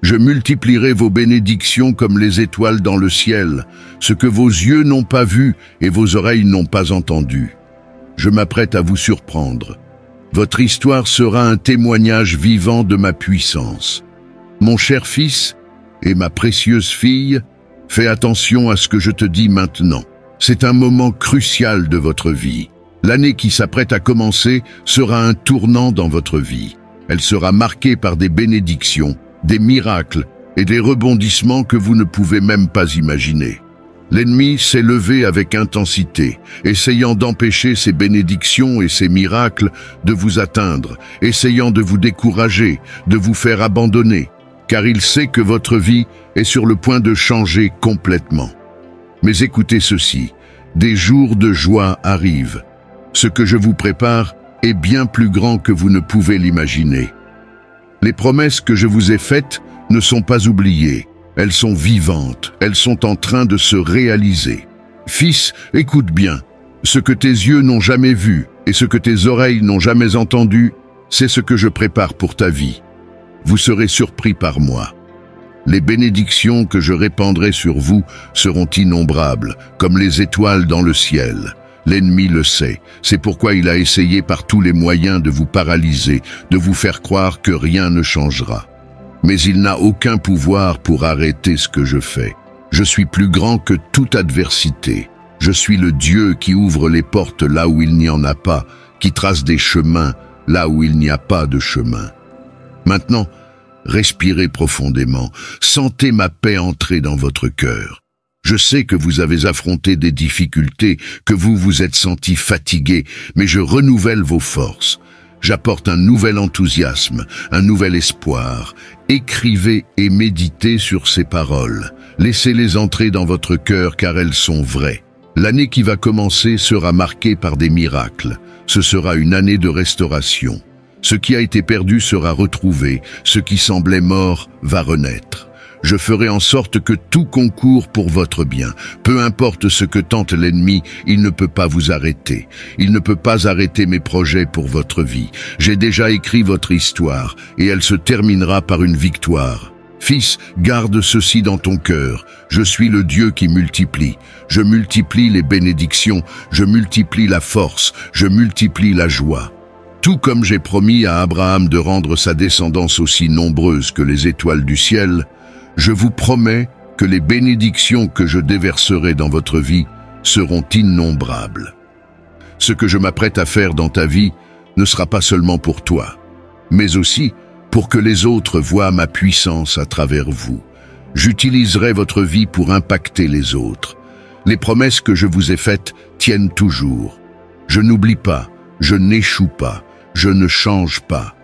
Je multiplierai vos bénédictions comme les étoiles dans le ciel, ce que vos yeux n'ont pas vu et vos oreilles n'ont pas entendu. Je m'apprête à vous surprendre. Votre histoire sera un témoignage vivant de ma puissance. Mon cher fils et ma précieuse fille, fais attention à ce que je te dis maintenant. C'est un moment crucial de votre vie. L'année qui s'apprête à commencer sera un tournant dans votre vie. Elle sera marquée par des bénédictions, des miracles et des rebondissements que vous ne pouvez même pas imaginer. L'ennemi s'est levé avec intensité, essayant d'empêcher ces bénédictions et ces miracles de vous atteindre, essayant de vous décourager, de vous faire abandonner, car il sait que votre vie est sur le point de changer complètement. Mais écoutez ceci, des jours de joie arrivent. Ce que je vous prépare est bien plus grand que vous ne pouvez l'imaginer. Les promesses que je vous ai faites ne sont pas oubliées. Elles sont vivantes, elles sont en train de se réaliser. Fils, écoute bien. Ce que tes yeux n'ont jamais vu et ce que tes oreilles n'ont jamais entendu, c'est ce que je prépare pour ta vie. Vous serez surpris par moi. Les bénédictions que je répandrai sur vous seront innombrables, comme les étoiles dans le ciel. L'ennemi le sait, c'est pourquoi il a essayé par tous les moyens de vous paralyser, de vous faire croire que rien ne changera. Mais il n'a aucun pouvoir pour arrêter ce que je fais. Je suis plus grand que toute adversité. Je suis le Dieu qui ouvre les portes là où il n'y en a pas, qui trace des chemins là où il n'y a pas de chemin. Maintenant, respirez profondément, sentez ma paix entrer dans votre cœur. Je sais que vous avez affronté des difficultés, que vous vous êtes senti fatigué, mais je renouvelle vos forces. J'apporte un nouvel enthousiasme, un nouvel espoir. Écrivez et méditez sur ces paroles. Laissez-les entrer dans votre cœur car elles sont vraies. L'année qui va commencer sera marquée par des miracles. Ce sera une année de restauration. Ce qui a été perdu sera retrouvé. Ce qui semblait mort va renaître. Je ferai en sorte que tout concourt pour votre bien. Peu importe ce que tente l'ennemi, il ne peut pas vous arrêter. Il ne peut pas arrêter mes projets pour votre vie. J'ai déjà écrit votre histoire et elle se terminera par une victoire. Fils, garde ceci dans ton cœur. Je suis le Dieu qui multiplie. Je multiplie les bénédictions, je multiplie la force, je multiplie la joie. Tout comme j'ai promis à Abraham de rendre sa descendance aussi nombreuse que les étoiles du ciel, je vous promets que les bénédictions que je déverserai dans votre vie seront innombrables. Ce que je m'apprête à faire dans ta vie ne sera pas seulement pour toi, mais aussi pour que les autres voient ma puissance à travers vous. J'utiliserai votre vie pour impacter les autres. Les promesses que je vous ai faites tiennent toujours. Je n'oublie pas, je n'échoue pas, je ne change pas.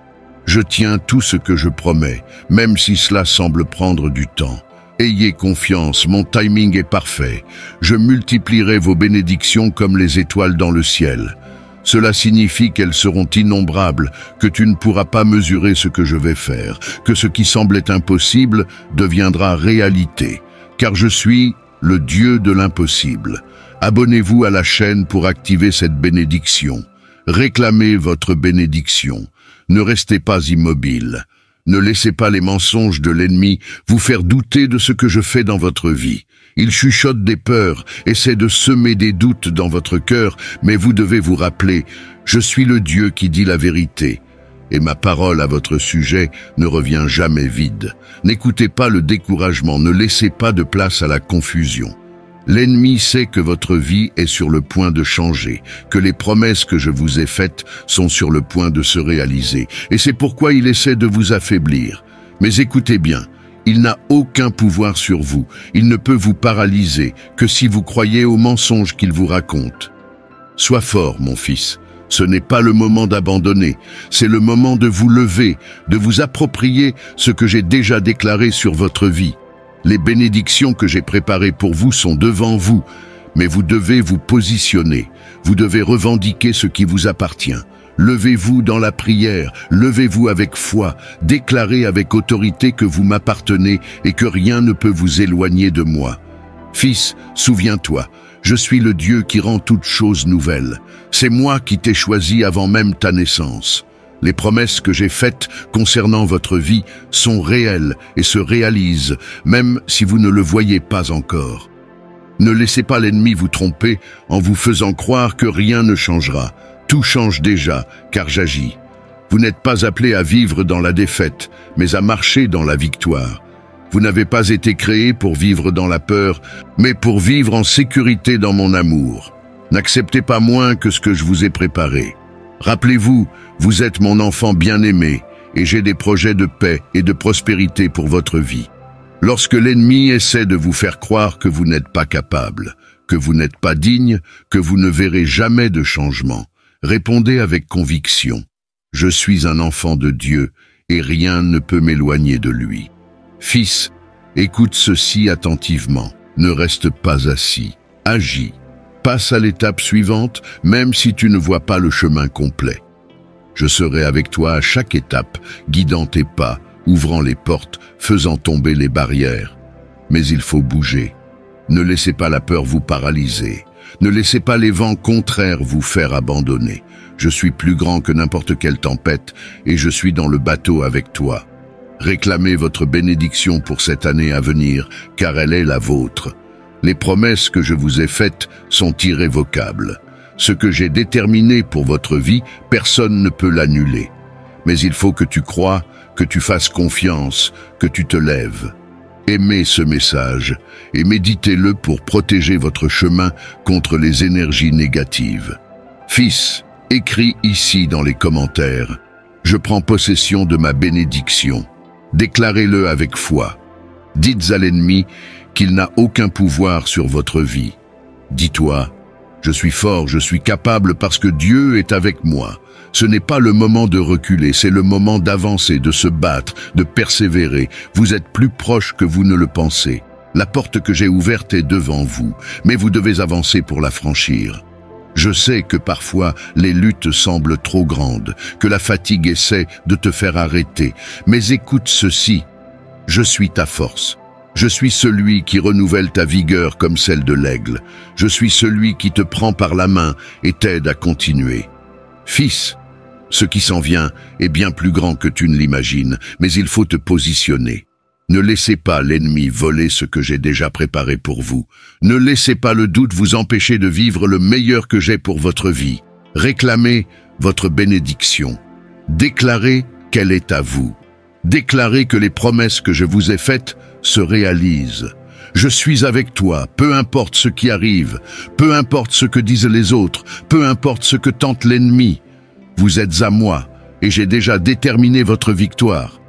Je tiens tout ce que je promets, même si cela semble prendre du temps. Ayez confiance, mon timing est parfait. Je multiplierai vos bénédictions comme les étoiles dans le ciel. Cela signifie qu'elles seront innombrables, que tu ne pourras pas mesurer ce que je vais faire, que ce qui semblait impossible deviendra réalité, car je suis le Dieu de l'impossible. Abonnez-vous à la chaîne pour activer cette bénédiction. Réclamez votre bénédiction. Ne restez pas immobile. Ne laissez pas les mensonges de l'ennemi vous faire douter de ce que je fais dans votre vie. Il chuchote des peurs, essaie de semer des doutes dans votre cœur, mais vous devez vous rappeler, je suis le Dieu qui dit la vérité. Et ma parole à votre sujet ne revient jamais vide. N'écoutez pas le découragement, ne laissez pas de place à la confusion. L'ennemi sait que votre vie est sur le point de changer, que les promesses que je vous ai faites sont sur le point de se réaliser, et c'est pourquoi il essaie de vous affaiblir. Mais écoutez bien, il n'a aucun pouvoir sur vous, il ne peut vous paralyser que si vous croyez aux mensonges qu'il vous raconte. Sois fort, mon fils. Ce n'est pas le moment d'abandonner, c'est le moment de vous lever, de vous approprier ce que j'ai déjà déclaré sur votre vie. Les bénédictions que j'ai préparées pour vous sont devant vous, mais vous devez vous positionner, vous devez revendiquer ce qui vous appartient. Levez-vous dans la prière, levez-vous avec foi, déclarez avec autorité que vous m'appartenez et que rien ne peut vous éloigner de moi. Fils, souviens-toi, je suis le Dieu qui rend toutes choses nouvelles. C'est moi qui t'ai choisi avant même ta naissance. Les promesses que j'ai faites concernant votre vie sont réelles et se réalisent, même si vous ne le voyez pas encore. Ne laissez pas l'ennemi vous tromper en vous faisant croire que rien ne changera. Tout change déjà, car j'agis. Vous n'êtes pas appelé à vivre dans la défaite, mais à marcher dans la victoire. Vous n'avez pas été créé pour vivre dans la peur, mais pour vivre en sécurité dans mon amour. N'acceptez pas moins que ce que je vous ai préparé. Rappelez-vous, vous êtes mon enfant bien-aimé, et j'ai des projets de paix et de prospérité pour votre vie. Lorsque l'ennemi essaie de vous faire croire que vous n'êtes pas capable, que vous n'êtes pas digne, que vous ne verrez jamais de changement, répondez avec conviction. Je suis un enfant de Dieu, et rien ne peut m'éloigner de lui. Fils, écoute ceci attentivement, ne reste pas assis, agis. Passe à l'étape suivante, même si tu ne vois pas le chemin complet. Je serai avec toi à chaque étape, guidant tes pas, ouvrant les portes, faisant tomber les barrières. Mais il faut bouger. Ne laissez pas la peur vous paralyser. Ne laissez pas les vents contraires vous faire abandonner. Je suis plus grand que n'importe quelle tempête et je suis dans le bateau avec toi. Réclamez votre bénédiction pour cette année à venir, car elle est la vôtre. Les promesses que je vous ai faites sont irrévocables. Ce que j'ai déterminé pour votre vie, personne ne peut l'annuler. Mais il faut que tu crois, que tu fasses confiance, que tu te lèves. Aimez ce message et méditez-le pour protéger votre chemin contre les énergies négatives. Fils, écris ici dans les commentaires. Je prends possession de ma bénédiction. Déclarez-le avec foi. Dites à l'ennemi qu'il n'a aucun pouvoir sur votre vie. Dis-toi, je suis fort, je suis capable parce que Dieu est avec moi. Ce n'est pas le moment de reculer, c'est le moment d'avancer, de se battre, de persévérer. Vous êtes plus proche que vous ne le pensez. La porte que j'ai ouverte est devant vous, mais vous devez avancer pour la franchir. Je sais que parfois les luttes semblent trop grandes, que la fatigue essaie de te faire arrêter. Mais écoute ceci, je suis ta force. Je suis celui qui renouvelle ta vigueur comme celle de l'aigle. Je suis celui qui te prend par la main et t'aide à continuer. Fils, ce qui s'en vient est bien plus grand que tu ne l'imagines, mais il faut te positionner. Ne laissez pas l'ennemi voler ce que j'ai déjà préparé pour vous. Ne laissez pas le doute vous empêcher de vivre le meilleur que j'ai pour votre vie. Réclamez votre bénédiction. Déclarez qu'elle est à vous. Déclarez que les promesses que je vous ai faites se réalisent. Je suis avec toi, peu importe ce qui arrive, peu importe ce que disent les autres, peu importe ce que tente l'ennemi. Vous êtes à moi et j'ai déjà déterminé votre victoire.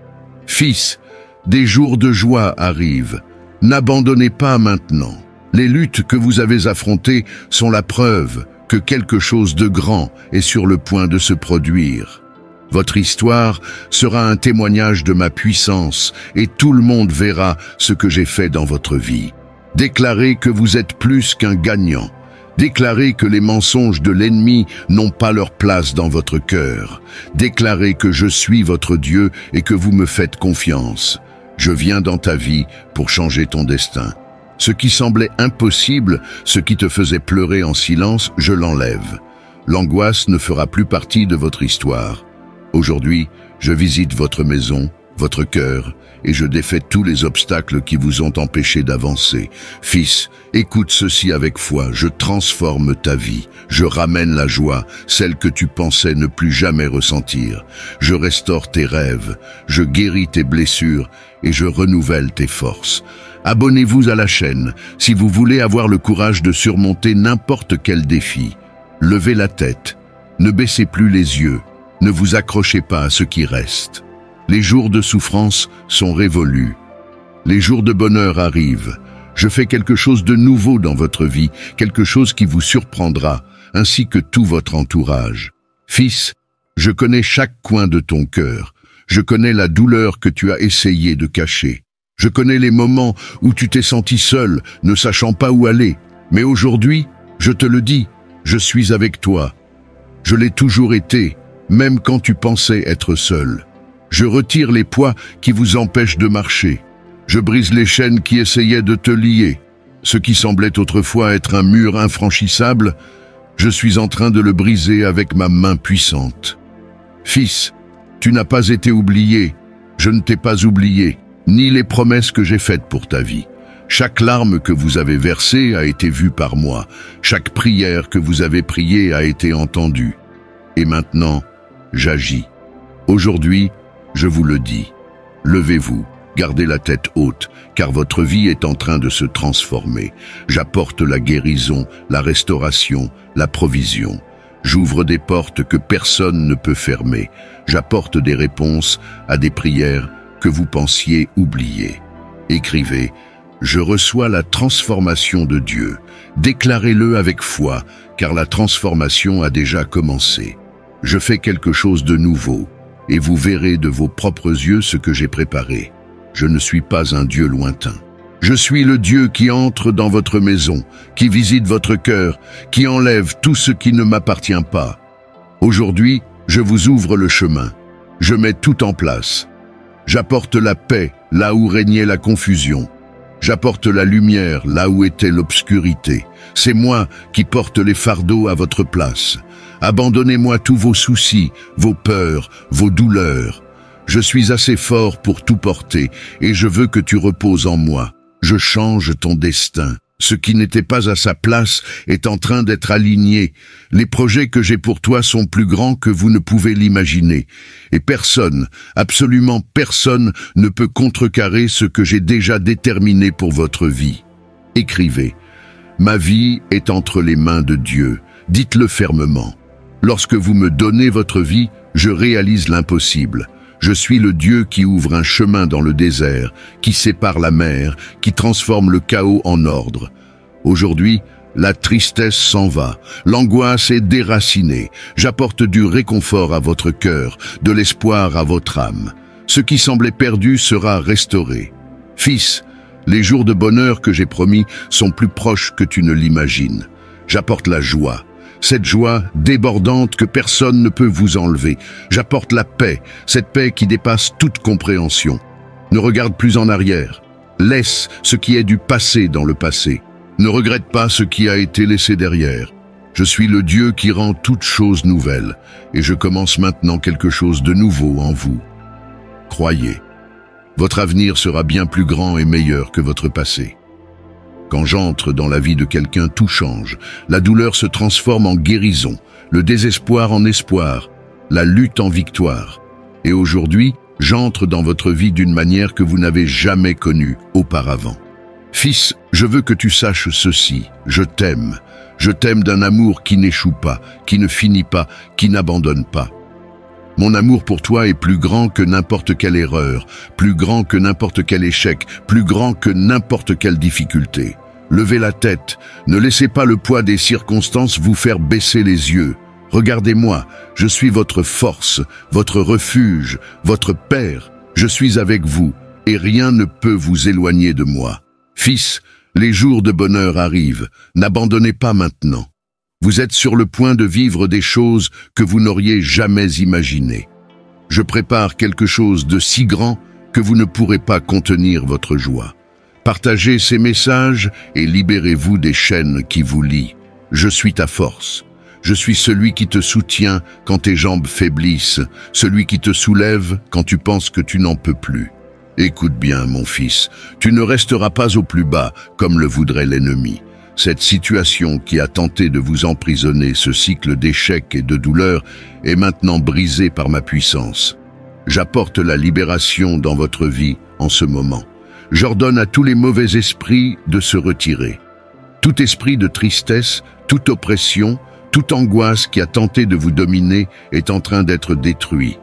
Fils, des jours de joie arrivent. N'abandonnez pas maintenant. Les luttes que vous avez affrontées sont la preuve que quelque chose de grand est sur le point de se produire. Votre histoire sera un témoignage de ma puissance et tout le monde verra ce que j'ai fait dans votre vie. Déclarez que vous êtes plus qu'un gagnant. Déclarez que les mensonges de l'ennemi n'ont pas leur place dans votre cœur. Déclarez que je suis votre Dieu et que vous me faites confiance. Je viens dans ta vie pour changer ton destin. Ce qui semblait impossible, ce qui te faisait pleurer en silence, je l'enlève. L'angoisse ne fera plus partie de votre histoire. Aujourd'hui, je visite votre maison, votre cœur, et je défais tous les obstacles qui vous ont empêché d'avancer. Fils, écoute ceci avec foi, je transforme ta vie, je ramène la joie, celle que tu pensais ne plus jamais ressentir. Je restaure tes rêves, je guéris tes blessures et je renouvelle tes forces. Abonnez-vous à la chaîne si vous voulez avoir le courage de surmonter n'importe quel défi. Levez la tête, ne baissez plus les yeux. Ne vous accrochez pas à ce qui reste. Les jours de souffrance sont révolus. Les jours de bonheur arrivent. Je fais quelque chose de nouveau dans votre vie, quelque chose qui vous surprendra, ainsi que tout votre entourage. Fils, je connais chaque coin de ton cœur. Je connais la douleur que tu as essayé de cacher. Je connais les moments où tu t'es senti seul, ne sachant pas où aller. Mais aujourd'hui, je te le dis, je suis avec toi. Je l'ai toujours été. Même quand tu pensais être seul. Je retire les poids qui vous empêchent de marcher. Je brise les chaînes qui essayaient de te lier. Ce qui semblait autrefois être un mur infranchissable, je suis en train de le briser avec ma main puissante. Fils, Tu n'as pas été oublié, je ne t'ai pas oublié, ni les promesses que j'ai faites pour ta vie. Chaque larme que vous avez versée a été vue par moi. Chaque prière que vous avez priée a été entendue. Et maintenant, j'agis. Aujourd'hui, je vous le dis. Levez-vous, gardez la tête haute, car votre vie est en train de se transformer. J'apporte la guérison, la restauration, la provision. J'ouvre des portes que personne ne peut fermer. J'apporte des réponses à des prières que vous pensiez oublier. Écrivez. Je reçois la transformation de Dieu. Déclarez-le avec foi, car la transformation a déjà commencé. Je fais quelque chose de nouveau, et vous verrez de vos propres yeux ce que j'ai préparé. Je ne suis pas un Dieu lointain. Je suis le Dieu qui entre dans votre maison, qui visite votre cœur, qui enlève tout ce qui ne m'appartient pas. Aujourd'hui, je vous ouvre le chemin. Je mets tout en place. J'apporte la paix là où régnait la confusion. J'apporte la lumière là où était l'obscurité. C'est moi qui porte les fardeaux à votre place. Abandonnez-moi tous vos soucis, vos peurs, vos douleurs. Je suis assez fort pour tout porter et je veux que tu reposes en moi. Je change ton destin. Ce qui n'était pas à sa place est en train d'être aligné. Les projets que j'ai pour toi sont plus grands que vous ne pouvez l'imaginer. Et personne, absolument personne, ne peut contrecarrer ce que j'ai déjà déterminé pour votre vie. Écrivez. Ma vie est entre les mains de Dieu. Dites-le fermement. Lorsque vous me donnez votre vie, je réalise l'impossible. Je suis le Dieu qui ouvre un chemin dans le désert, qui sépare la mer, qui transforme le chaos en ordre. Aujourd'hui, la tristesse s'en va, l'angoisse est déracinée. J'apporte du réconfort à votre cœur, de l'espoir à votre âme. Ce qui semblait perdu sera restauré. Fils, les jours de bonheur que j'ai promis sont plus proches que tu ne l'imagines. J'apporte la joie. Cette joie débordante que personne ne peut vous enlever. J'apporte la paix, cette paix qui dépasse toute compréhension. Ne regarde plus en arrière. Laisse ce qui est du passé dans le passé. Ne regrette pas ce qui a été laissé derrière. Je suis le Dieu qui rend toutes choses nouvelles, et je commence maintenant quelque chose de nouveau en vous. Croyez, votre avenir sera bien plus grand et meilleur que votre passé. Quand j'entre dans la vie de quelqu'un, tout change. La douleur se transforme en guérison, le désespoir en espoir, la lutte en victoire. Et aujourd'hui, j'entre dans votre vie d'une manière que vous n'avez jamais connue auparavant. Fils, je veux que tu saches ceci, je t'aime. Je t'aime d'un amour qui n'échoue pas, qui ne finit pas, qui n'abandonne pas. Mon amour pour toi est plus grand que n'importe quelle erreur, plus grand que n'importe quel échec, plus grand que n'importe quelle difficulté. Levez la tête, ne laissez pas le poids des circonstances vous faire baisser les yeux. Regardez-moi, je suis votre force, votre refuge, votre Père. Je suis avec vous, et rien ne peut vous éloigner de moi. Fils, les jours de bonheur arrivent, n'abandonnez pas maintenant. Vous êtes sur le point de vivre des choses que vous n'auriez jamais imaginées. Je prépare quelque chose de si grand que vous ne pourrez pas contenir votre joie. Partagez ces messages et libérez-vous des chaînes qui vous lient. Je suis ta force. Je suis celui qui te soutient quand tes jambes faiblissent, celui qui te soulève quand tu penses que tu n'en peux plus. Écoute bien, mon fils, tu ne resteras pas au plus bas comme le voudrait l'ennemi. Cette situation qui a tenté de vous emprisonner, ce cycle d'échecs et de douleurs, est maintenant brisée par ma puissance. J'apporte la libération dans votre vie en ce moment. J'ordonne à tous les mauvais esprits de se retirer. Tout esprit de tristesse, toute oppression, toute angoisse qui a tenté de vous dominer est en train d'être détruit.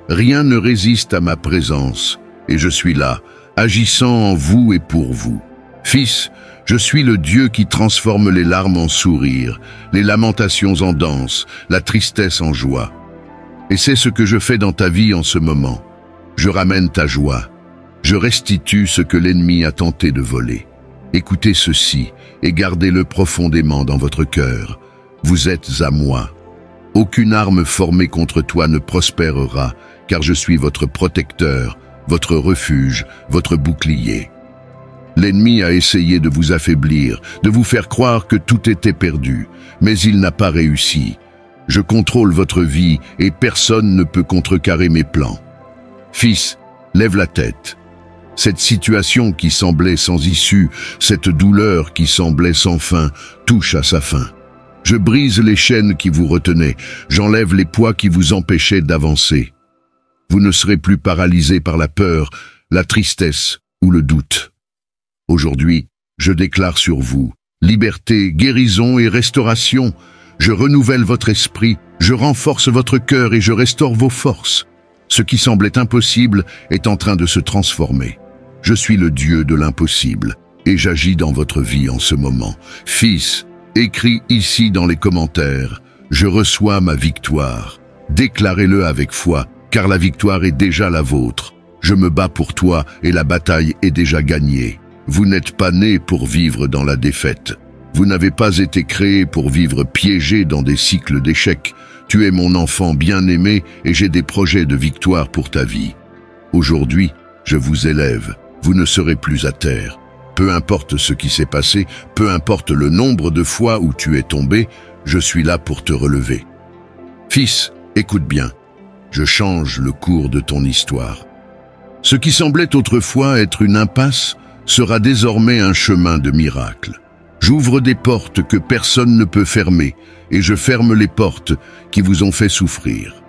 Rien ne résiste à ma présence, et je suis là, agissant en vous et pour vous. Fils, je suis le Dieu qui transforme les larmes en sourires, les lamentations en danse, la tristesse en joie. Et c'est ce que je fais dans ta vie en ce moment. Je ramène ta joie. Je restitue ce que l'ennemi a tenté de voler. Écoutez ceci et gardez-le profondément dans votre cœur. Vous êtes à moi. Aucune arme formée contre toi ne prospérera, car je suis votre protecteur, votre refuge, votre bouclier. L'ennemi a essayé de vous affaiblir, de vous faire croire que tout était perdu, mais il n'a pas réussi. Je contrôle votre vie et personne ne peut contrecarrer mes plans. Fils, lève la tête. Cette situation qui semblait sans issue, cette douleur qui semblait sans fin, touche à sa fin. Je brise les chaînes qui vous retenaient, j'enlève les poids qui vous empêchaient d'avancer. Vous ne serez plus paralysé par la peur, la tristesse ou le doute. Aujourd'hui, je déclare sur vous liberté, guérison et restauration. Je renouvelle votre esprit, je renforce votre cœur et je restaure vos forces. Ce qui semblait impossible est en train de se transformer. Je suis le Dieu de l'impossible et j'agis dans votre vie en ce moment. Fils, écris ici dans les commentaires, je reçois ma victoire. Déclarez-le avec foi, car la victoire est déjà la vôtre. Je me bats pour toi et la bataille est déjà gagnée. Vous n'êtes pas né pour vivre dans la défaite. Vous n'avez pas été créé pour vivre piégé dans des cycles d'échecs. Tu es mon enfant bien-aimé et j'ai des projets de victoire pour ta vie. Aujourd'hui, je vous élève. Vous ne serez plus à terre. Peu importe ce qui s'est passé, peu importe le nombre de fois où tu es tombé, je suis là pour te relever. Fils, écoute bien. Je change le cours de ton histoire. Ce qui semblait autrefois être une impasse sera désormais un chemin de miracle. J'ouvre des portes que personne ne peut fermer et je ferme les portes qui vous ont fait souffrir.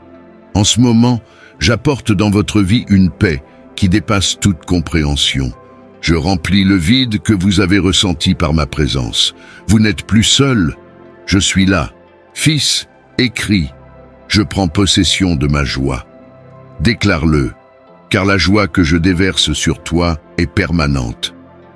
En ce moment, j'apporte dans votre vie une paix qui dépasse toute compréhension. Je remplis le vide que vous avez ressenti par ma présence. Vous n'êtes plus seul, je suis là. Fils, écris, je prends possession de ma joie. Déclare-le, car la joie que je déverse sur toi est permanente.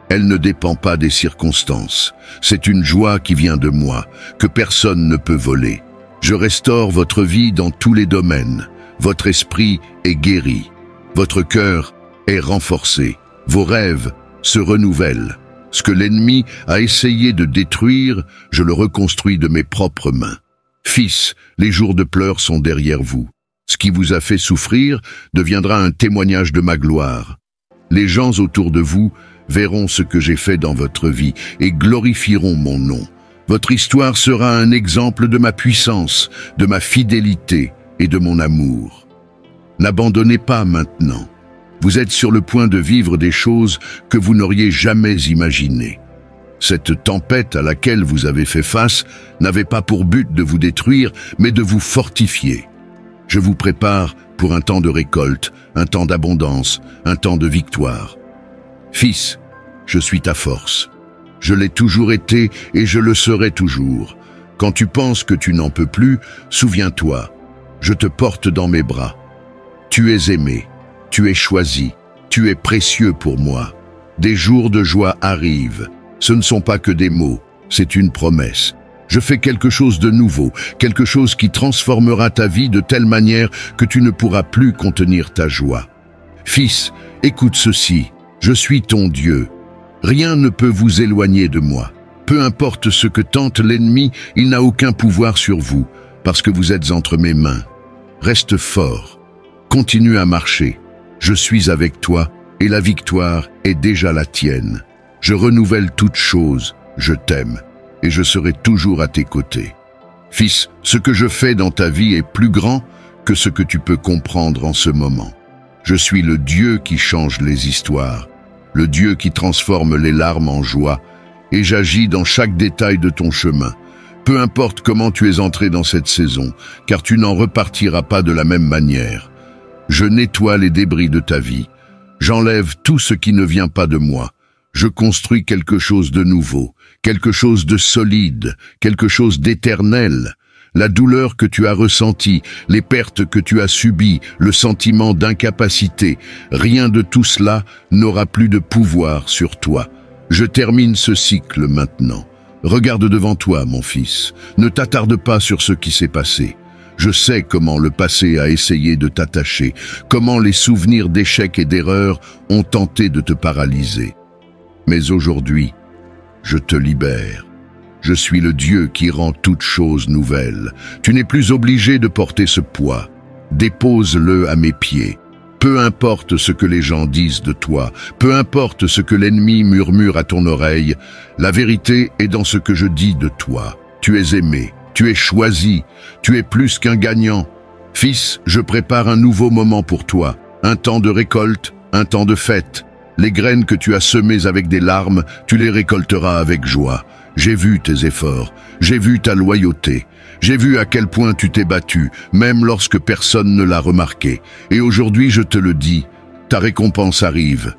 Elle ne dépend pas des circonstances. C'est une joie qui vient de moi, que personne ne peut voler. Je restaure votre vie dans tous les domaines. Votre esprit est guéri. Votre cœur est renforcé. Vos rêves se renouvellent. Ce que l'ennemi a essayé de détruire, je le reconstruis de mes propres mains. Fils, les jours de pleurs sont derrière vous. Ce qui vous a fait souffrir deviendra un témoignage de ma gloire. Les gens autour de vous verront ce que j'ai fait dans votre vie et glorifieront mon nom. Votre histoire sera un exemple de ma puissance, de ma fidélité et de mon amour. N'abandonnez pas maintenant. Vous êtes sur le point de vivre des choses que vous n'auriez jamais imaginées. Cette tempête à laquelle vous avez fait face n'avait pas pour but de vous détruire, mais de vous fortifier. Je vous prépare pour un temps de récolte, un temps d'abondance, un temps de victoire. Fils, je suis ta force. Je l'ai toujours été et je le serai toujours. Quand tu penses que tu n'en peux plus, souviens-toi, je te porte dans mes bras. Tu es aimé, tu es choisi, tu es précieux pour moi. Des jours de joie arrivent. Ce ne sont pas que des mots, c'est une promesse. Je fais quelque chose de nouveau, quelque chose qui transformera ta vie de telle manière que tu ne pourras plus contenir ta joie. Fils, écoute ceci, je suis ton Dieu. Rien ne peut vous éloigner de moi. Peu importe ce que tente l'ennemi, il n'a aucun pouvoir sur vous, parce que vous êtes entre mes mains. Reste fort, continue à marcher. Je suis avec toi et la victoire est déjà la tienne. Je renouvelle toutes choses, je t'aime et je serai toujours à tes côtés. Fils, ce que je fais dans ta vie est plus grand que ce que tu peux comprendre en ce moment. Je suis le Dieu qui change les histoires, le Dieu qui transforme les larmes en joie, et j'agis dans chaque détail de ton chemin. Peu importe comment tu es entré dans cette saison, car tu n'en repartiras pas de la même manière. Je nettoie les débris de ta vie. J'enlève tout ce qui ne vient pas de moi. Je construis quelque chose de nouveau, quelque chose de solide, quelque chose d'éternel. La douleur que tu as ressentie, les pertes que tu as subies, le sentiment d'incapacité, rien de tout cela n'aura plus de pouvoir sur toi. Je termine ce cycle maintenant. Regarde devant toi, mon fils. Ne t'attarde pas sur ce qui s'est passé. Je sais comment le passé a essayé de t'attacher, comment les souvenirs d'échecs et d'erreurs ont tenté de te paralyser. Mais aujourd'hui, je te libère. Je suis le Dieu qui rend toutes choses nouvelles. Tu n'es plus obligé de porter ce poids. Dépose-le à mes pieds. Peu importe ce que les gens disent de toi, peu importe ce que l'ennemi murmure à ton oreille, la vérité est dans ce que je dis de toi. Tu es aimé, Tu es choisi, tu es plus qu'un gagnant. Fils, je prépare un nouveau moment pour toi, un temps de récolte, un temps de fête. Les graines que tu as semées avec des larmes, tu les récolteras avec joie. J'ai vu tes efforts, j'ai vu ta loyauté, j'ai vu à quel point tu t'es battu, même lorsque personne ne l'a remarqué. Et aujourd'hui, je te le dis, ta récompense arrive.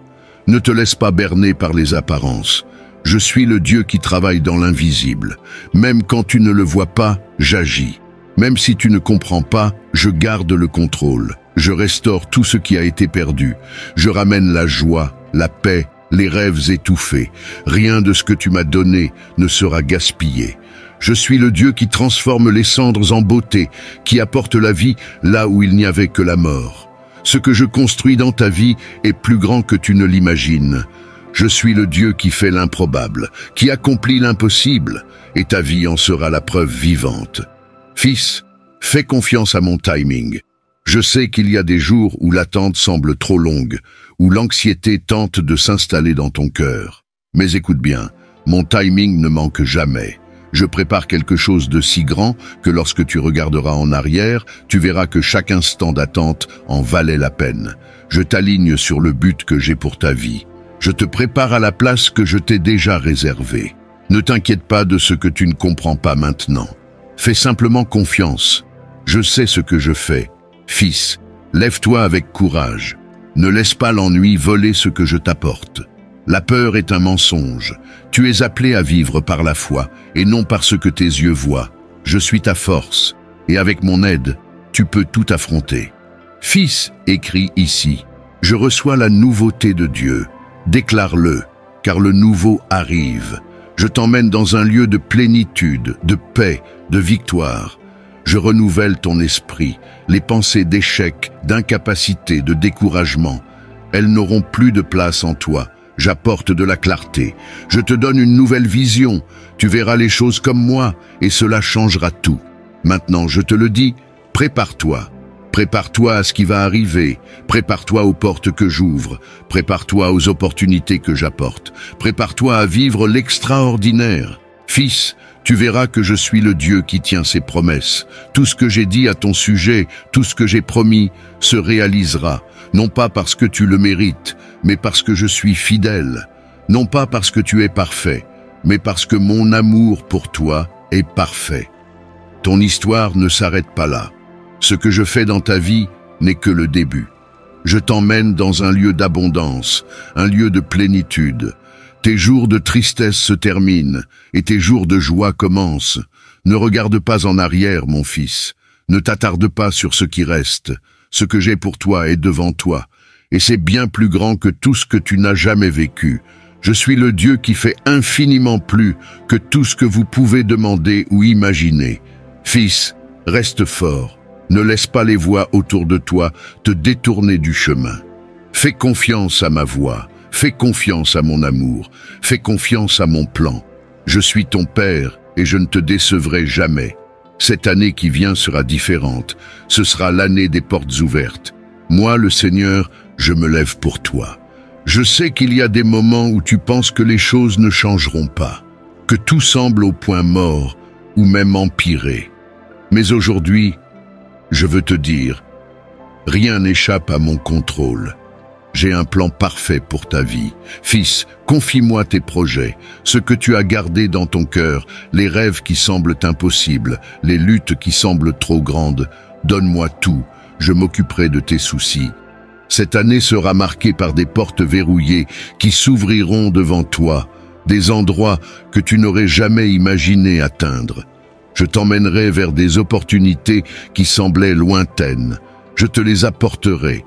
Ne te laisse pas berner par les apparences. Je suis le Dieu qui travaille dans l'invisible. Même quand tu ne le vois pas, j'agis. Même si tu ne comprends pas, je garde le contrôle. Je restaure tout ce qui a été perdu. Je ramène la joie, la paix, les rêves étouffés. Rien de ce que tu m'as donné ne sera gaspillé. Je suis le Dieu qui transforme les cendres en beauté, qui apporte la vie là où il n'y avait que la mort. Ce que je construis dans ta vie est plus grand que tu ne l'imagines. Je suis le Dieu qui fait l'improbable, qui accomplit l'impossible, et ta vie en sera la preuve vivante. Fils, fais confiance à mon timing. Je sais qu'il y a des jours où l'attente semble trop longue, où l'anxiété tente de s'installer dans ton cœur. Mais écoute bien, mon timing ne manque jamais. Je prépare quelque chose de si grand que lorsque tu regarderas en arrière, tu verras que chaque instant d'attente en valait la peine. Je t'aligne sur le but que j'ai pour ta vie. Je te prépare à la place que je t'ai déjà réservée. Ne t'inquiète pas de ce que tu ne comprends pas maintenant. Fais simplement confiance. Je sais ce que je fais. Fils, lève-toi avec courage. Ne laisse pas l'ennui voler ce que je t'apporte. La peur est un mensonge. Tu es appelé à vivre par la foi et non par ce que tes yeux voient. Je suis ta force et avec mon aide, tu peux tout affronter. Fils, écrit ici, je reçois la nouveauté de Dieu. Déclare-le, car le nouveau arrive. Je t'emmène dans un lieu de plénitude, de paix, de victoire. Je renouvelle ton esprit. Les pensées d'échec, d'incapacité, de découragement, elles n'auront plus de place en toi. J'apporte de la clarté. Je te donne une nouvelle vision. Tu verras les choses comme moi et cela changera tout. Maintenant, je te le dis, prépare-toi. Prépare-toi à ce qui va arriver. Prépare-toi aux portes que j'ouvre. Prépare-toi aux opportunités que j'apporte. Prépare-toi à vivre l'extraordinaire. Fils, tu verras que je suis le Dieu qui tient ses promesses. Tout ce que j'ai dit à ton sujet, tout ce que j'ai promis, se réalisera. Non pas parce que tu le mérites, mais parce que je suis fidèle. Non pas parce que tu es parfait, mais parce que mon amour pour toi est parfait. Ton histoire ne s'arrête pas là. Ce que je fais dans ta vie n'est que le début. Je t'emmène dans un lieu d'abondance, un lieu de plénitude. Tes jours de tristesse se terminent et tes jours de joie commencent. Ne regarde pas en arrière, mon fils. Ne t'attarde pas sur ce qui reste. Ce que j'ai pour toi est devant toi. Et c'est bien plus grand que tout ce que tu n'as jamais vécu. Je suis le Dieu qui fait infiniment plus que tout ce que vous pouvez demander ou imaginer. Fils, reste fort. Ne laisse pas les voix autour de toi te détourner du chemin. Fais confiance à ma voix. Fais confiance à mon amour. Fais confiance à mon plan. Je suis ton Père et je ne te décevrai jamais. Cette année qui vient sera différente. Ce sera l'année des portes ouvertes. Moi, le Seigneur, je me lève pour toi. Je sais qu'il y a des moments où tu penses que les choses ne changeront pas, que tout semble au point mort ou même empiré. Mais aujourd'hui, je veux te dire, rien n'échappe à mon contrôle. J'ai un plan parfait pour ta vie. Fils, confie-moi tes projets, ce que tu as gardé dans ton cœur, les rêves qui semblent impossibles, les luttes qui semblent trop grandes. Donne-moi tout, je m'occuperai de tes soucis. Cette année sera marquée par des portes verrouillées qui s'ouvriront devant toi, des endroits que tu n'aurais jamais imaginé atteindre. Je t'emmènerai vers des opportunités qui semblaient lointaines. Je te les apporterai.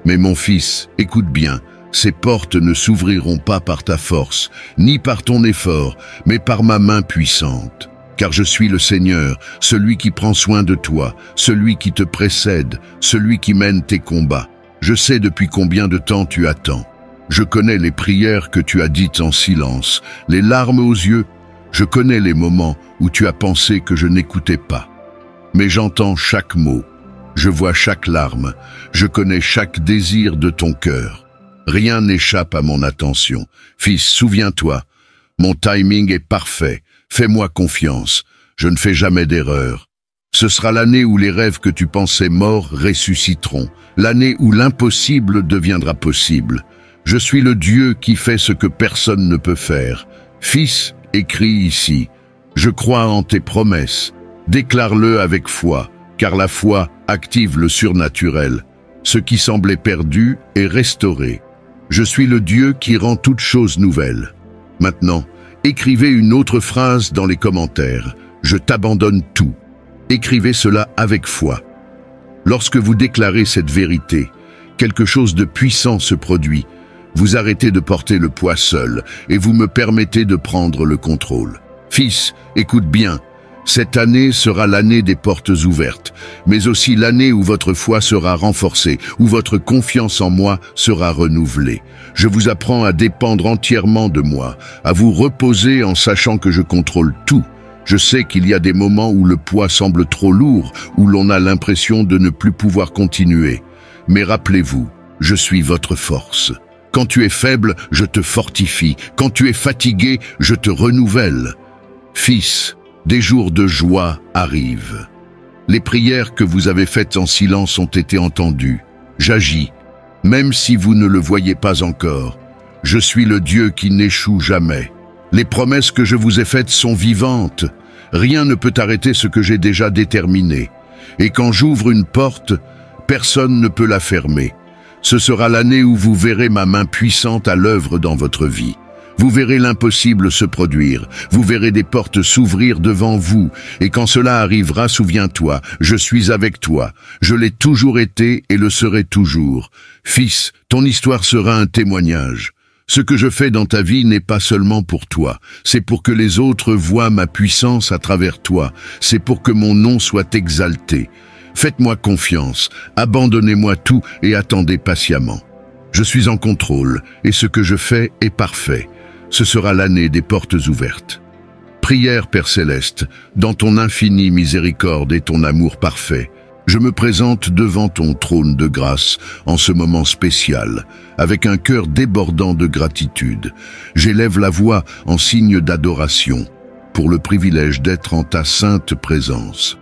Mais mon fils, écoute bien, ces portes ne s'ouvriront pas par ta force, ni par ton effort, mais par ma main puissante. Car je suis le Seigneur, celui qui prend soin de toi, celui qui te précède, celui qui mène tes combats. Je sais depuis combien de temps tu attends. Je connais les prières que tu as dites en silence, les larmes aux yeux. Je connais les moments où tu as pensé que je n'écoutais pas. Mais j'entends chaque mot. Je vois chaque larme, je connais chaque désir de ton cœur. Rien n'échappe à mon attention. Fils, souviens-toi, mon timing est parfait. Fais-moi confiance. Je ne fais jamais d'erreur. Ce sera l'année où les rêves que tu pensais morts ressusciteront, l'année où l'impossible deviendra possible. Je suis le Dieu qui fait ce que personne ne peut faire. Fils, écris ici. Je crois en tes promesses. Déclare-le avec foi, car la foi active le surnaturel. Ce qui semblait perdu est restauré. Je suis le Dieu qui rend toutes choses nouvelles. Maintenant, écrivez une autre phrase dans les commentaires. Je t'abandonne tout. Écrivez cela avec foi. Lorsque vous déclarez cette vérité, quelque chose de puissant se produit. Vous arrêtez de porter le poids seul et vous me permettez de prendre le contrôle. Fils, écoute bien. Cette année sera l'année des portes ouvertes, mais aussi l'année où votre foi sera renforcée, où votre confiance en moi sera renouvelée. Je vous apprends à dépendre entièrement de moi, à vous reposer en sachant que je contrôle tout. Je sais qu'il y a des moments où le poids semble trop lourd, où l'on a l'impression de ne plus pouvoir continuer. Mais rappelez-vous, je suis votre force. Quand tu es faible, je te fortifie. Quand tu es fatigué, je te renouvelle. Fils, des jours de joie arrivent. Les prières que vous avez faites en silence ont été entendues. J'agis, même si vous ne le voyez pas encore. Je suis le Dieu qui n'échoue jamais. Les promesses que je vous ai faites sont vivantes. Rien ne peut arrêter ce que j'ai déjà déterminé. Et quand j'ouvre une porte, personne ne peut la fermer. Ce sera l'année où vous verrez ma main puissante à l'œuvre dans votre vie. Vous verrez l'impossible se produire, vous verrez des portes s'ouvrir devant vous, et quand cela arrivera, souviens-toi, je suis avec toi, je l'ai toujours été et le serai toujours. Fils, ton histoire sera un témoignage. Ce que je fais dans ta vie n'est pas seulement pour toi, c'est pour que les autres voient ma puissance à travers toi, c'est pour que mon nom soit exalté. Faites-moi confiance, abandonnez-moi tout et attendez patiemment. Je suis en contrôle, et ce que je fais est parfait. Ce sera l'année des portes ouvertes. Prière, Père Céleste, dans ton infinie miséricorde et ton amour parfait, je me présente devant ton trône de grâce en ce moment spécial, avec un cœur débordant de gratitude. J'élève la voix en signe d'adoration, pour le privilège d'être en ta sainte présence.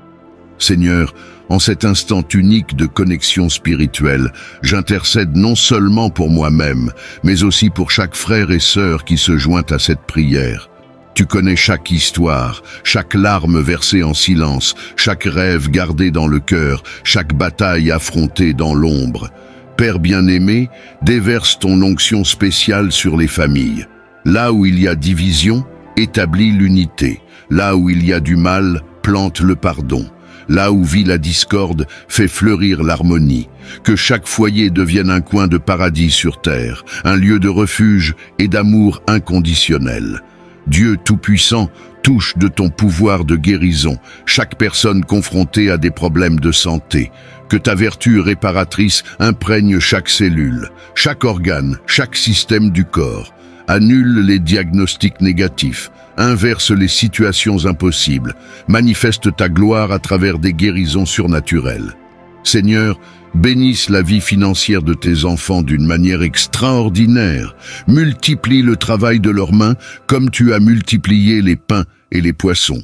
Seigneur, en cet instant unique de connexion spirituelle, j'intercède non seulement pour moi-même, mais aussi pour chaque frère et sœur qui se joint à cette prière. Tu connais chaque histoire, chaque larme versée en silence, chaque rêve gardé dans le cœur, chaque bataille affrontée dans l'ombre. Père bien-aimé, déverse ton onction spéciale sur les familles. Là où il y a division, établis l'unité. Là où il y a du mal, plante le pardon. Là où vit la discorde, fait fleurir l'harmonie. Que chaque foyer devienne un coin de paradis sur terre, un lieu de refuge et d'amour inconditionnel. Dieu Tout-Puissant, touche de ton pouvoir de guérison chaque personne confrontée à des problèmes de santé. Que ta vertu réparatrice imprègne chaque cellule, chaque organe, chaque système du corps. Annule les diagnostics négatifs, inverse les situations impossibles, manifeste ta gloire à travers des guérisons surnaturelles. Seigneur, bénisse la vie financière de tes enfants d'une manière extraordinaire. Multiplie le travail de leurs mains comme tu as multiplié les pains et les poissons.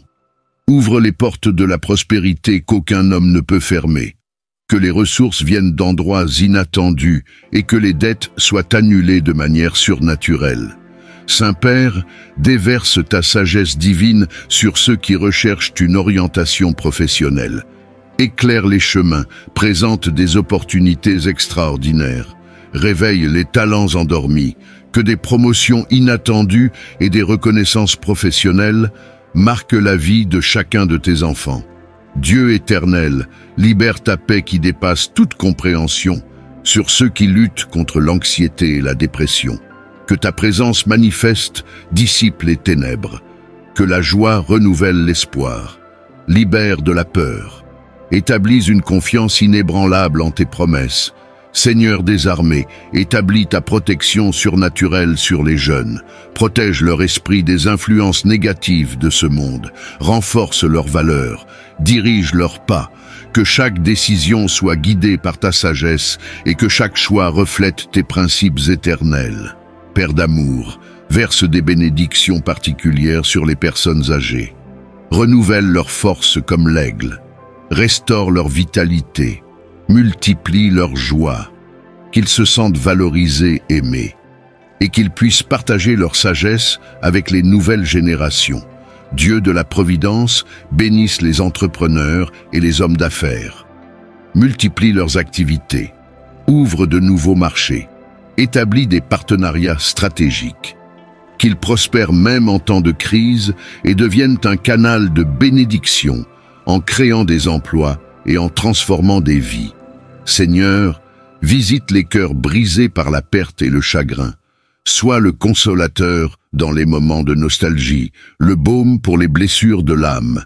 Ouvre les portes de la prospérité qu'aucun homme ne peut fermer. Que les ressources viennent d'endroits inattendus et que les dettes soient annulées de manière surnaturelle. Saint-Père, déverse ta sagesse divine sur ceux qui recherchent une orientation professionnelle. Éclaire les chemins, présente des opportunités extraordinaires. Réveille les talents endormis, que des promotions inattendues et des reconnaissances professionnelles marquent la vie de chacun de tes enfants. Dieu éternel, libère ta paix qui dépasse toute compréhension sur ceux qui luttent contre l'anxiété et la dépression. Que ta présence manifeste dissipe les ténèbres. Que la joie renouvelle l'espoir. Libère de la peur. Établis une confiance inébranlable en tes promesses. Seigneur des armées, établis ta protection surnaturelle sur les jeunes. Protège leur esprit des influences négatives de ce monde. Renforce leurs valeurs. Dirige leurs pas. Que chaque décision soit guidée par ta sagesse et que chaque choix reflète tes principes éternels. Père d'amour, verse des bénédictions particulières sur les personnes âgées. renouvelle leur force comme l'aigle, restaure leur vitalité, multiplie leur joie, qu'ils se sentent valorisés, aimés, et qu'ils puissent partager leur sagesse avec les nouvelles générations. Dieu de la Providence bénisse les entrepreneurs et les hommes d'affaires. Multiplie leurs activités, ouvre de nouveaux marchés, établit des partenariats stratégiques. Qu'ils prospèrent même en temps de crise et deviennent un canal de bénédiction en créant des emplois et en transformant des vies. Seigneur, visite les cœurs brisés par la perte et le chagrin. Sois le consolateur dans les moments de nostalgie, le baume pour les blessures de l'âme,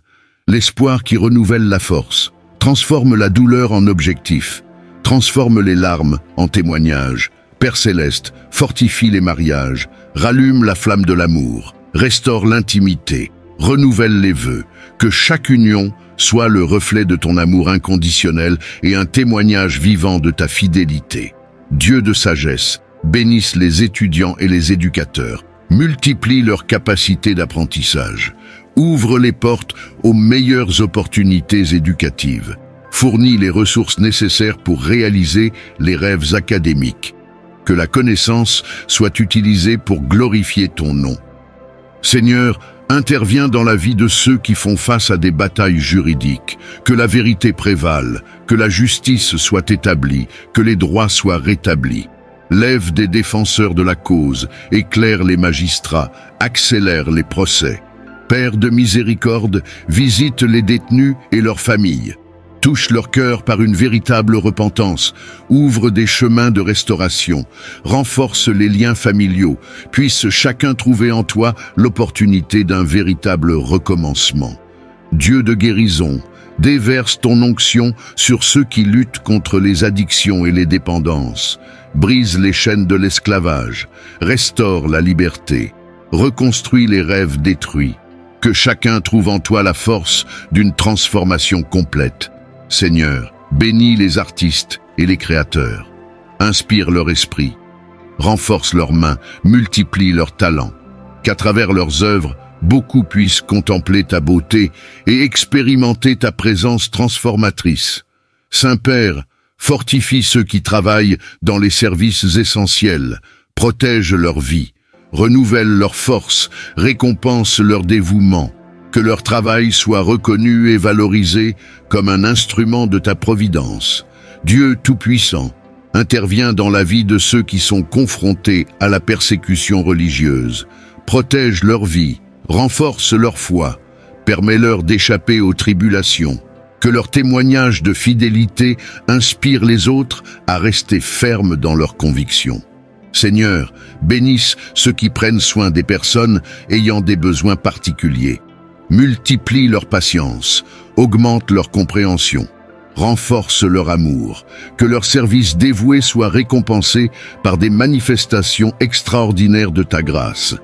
l'espoir qui renouvelle la force. Transforme la douleur en objectif, transforme les larmes en témoignages. Père céleste, fortifie les mariages, rallume la flamme de l'amour, restaure l'intimité, renouvelle les vœux, que chaque union soit le reflet de ton amour inconditionnel et un témoignage vivant de ta fidélité. Dieu de sagesse, bénisse les étudiants et les éducateurs, multiplie leurs capacités d'apprentissage, ouvre les portes aux meilleures opportunités éducatives, fournit les ressources nécessaires pour réaliser les rêves académiques. Que la connaissance soit utilisée pour glorifier ton nom. Seigneur, interviens dans la vie de ceux qui font face à des batailles juridiques, que la vérité prévale, que la justice soit établie, que les droits soient rétablis. Lève des défenseurs de la cause, éclaire les magistrats, accélère les procès. Père de miséricorde, visite les détenus et leurs familles. Touche leur cœur par une véritable repentance, ouvre des chemins de restauration, renforce les liens familiaux, puisse chacun trouver en toi l'opportunité d'un véritable recommencement. Dieu de guérison, déverse ton onction sur ceux qui luttent contre les addictions et les dépendances, brise les chaînes de l'esclavage, restaure la liberté, reconstruit les rêves détruits, que chacun trouve en toi la force d'une transformation complète. Seigneur, bénis les artistes et les créateurs, inspire leur esprit, renforce leurs mains, multiplie leurs talents, qu'à travers leurs œuvres, beaucoup puissent contempler ta beauté et expérimenter ta présence transformatrice. Saint-Père, fortifie ceux qui travaillent dans les services essentiels, protège leur vie, renouvelle leur force, récompense leur dévouement. Que leur travail soit reconnu et valorisé comme un instrument de ta providence. Dieu Tout-Puissant, intervient dans la vie de ceux qui sont confrontés à la persécution religieuse. Protège leur vie, renforce leur foi, permets-leur d'échapper aux tribulations. Que leur témoignage de fidélité inspire les autres à rester fermes dans leurs convictions. Seigneur, bénisse ceux qui prennent soin des personnes ayant des besoins particuliers. Multiplie leur patience, augmente leur compréhension, renforce leur amour, que leur service dévoué soit récompensé par des manifestations extraordinaires de ta grâce.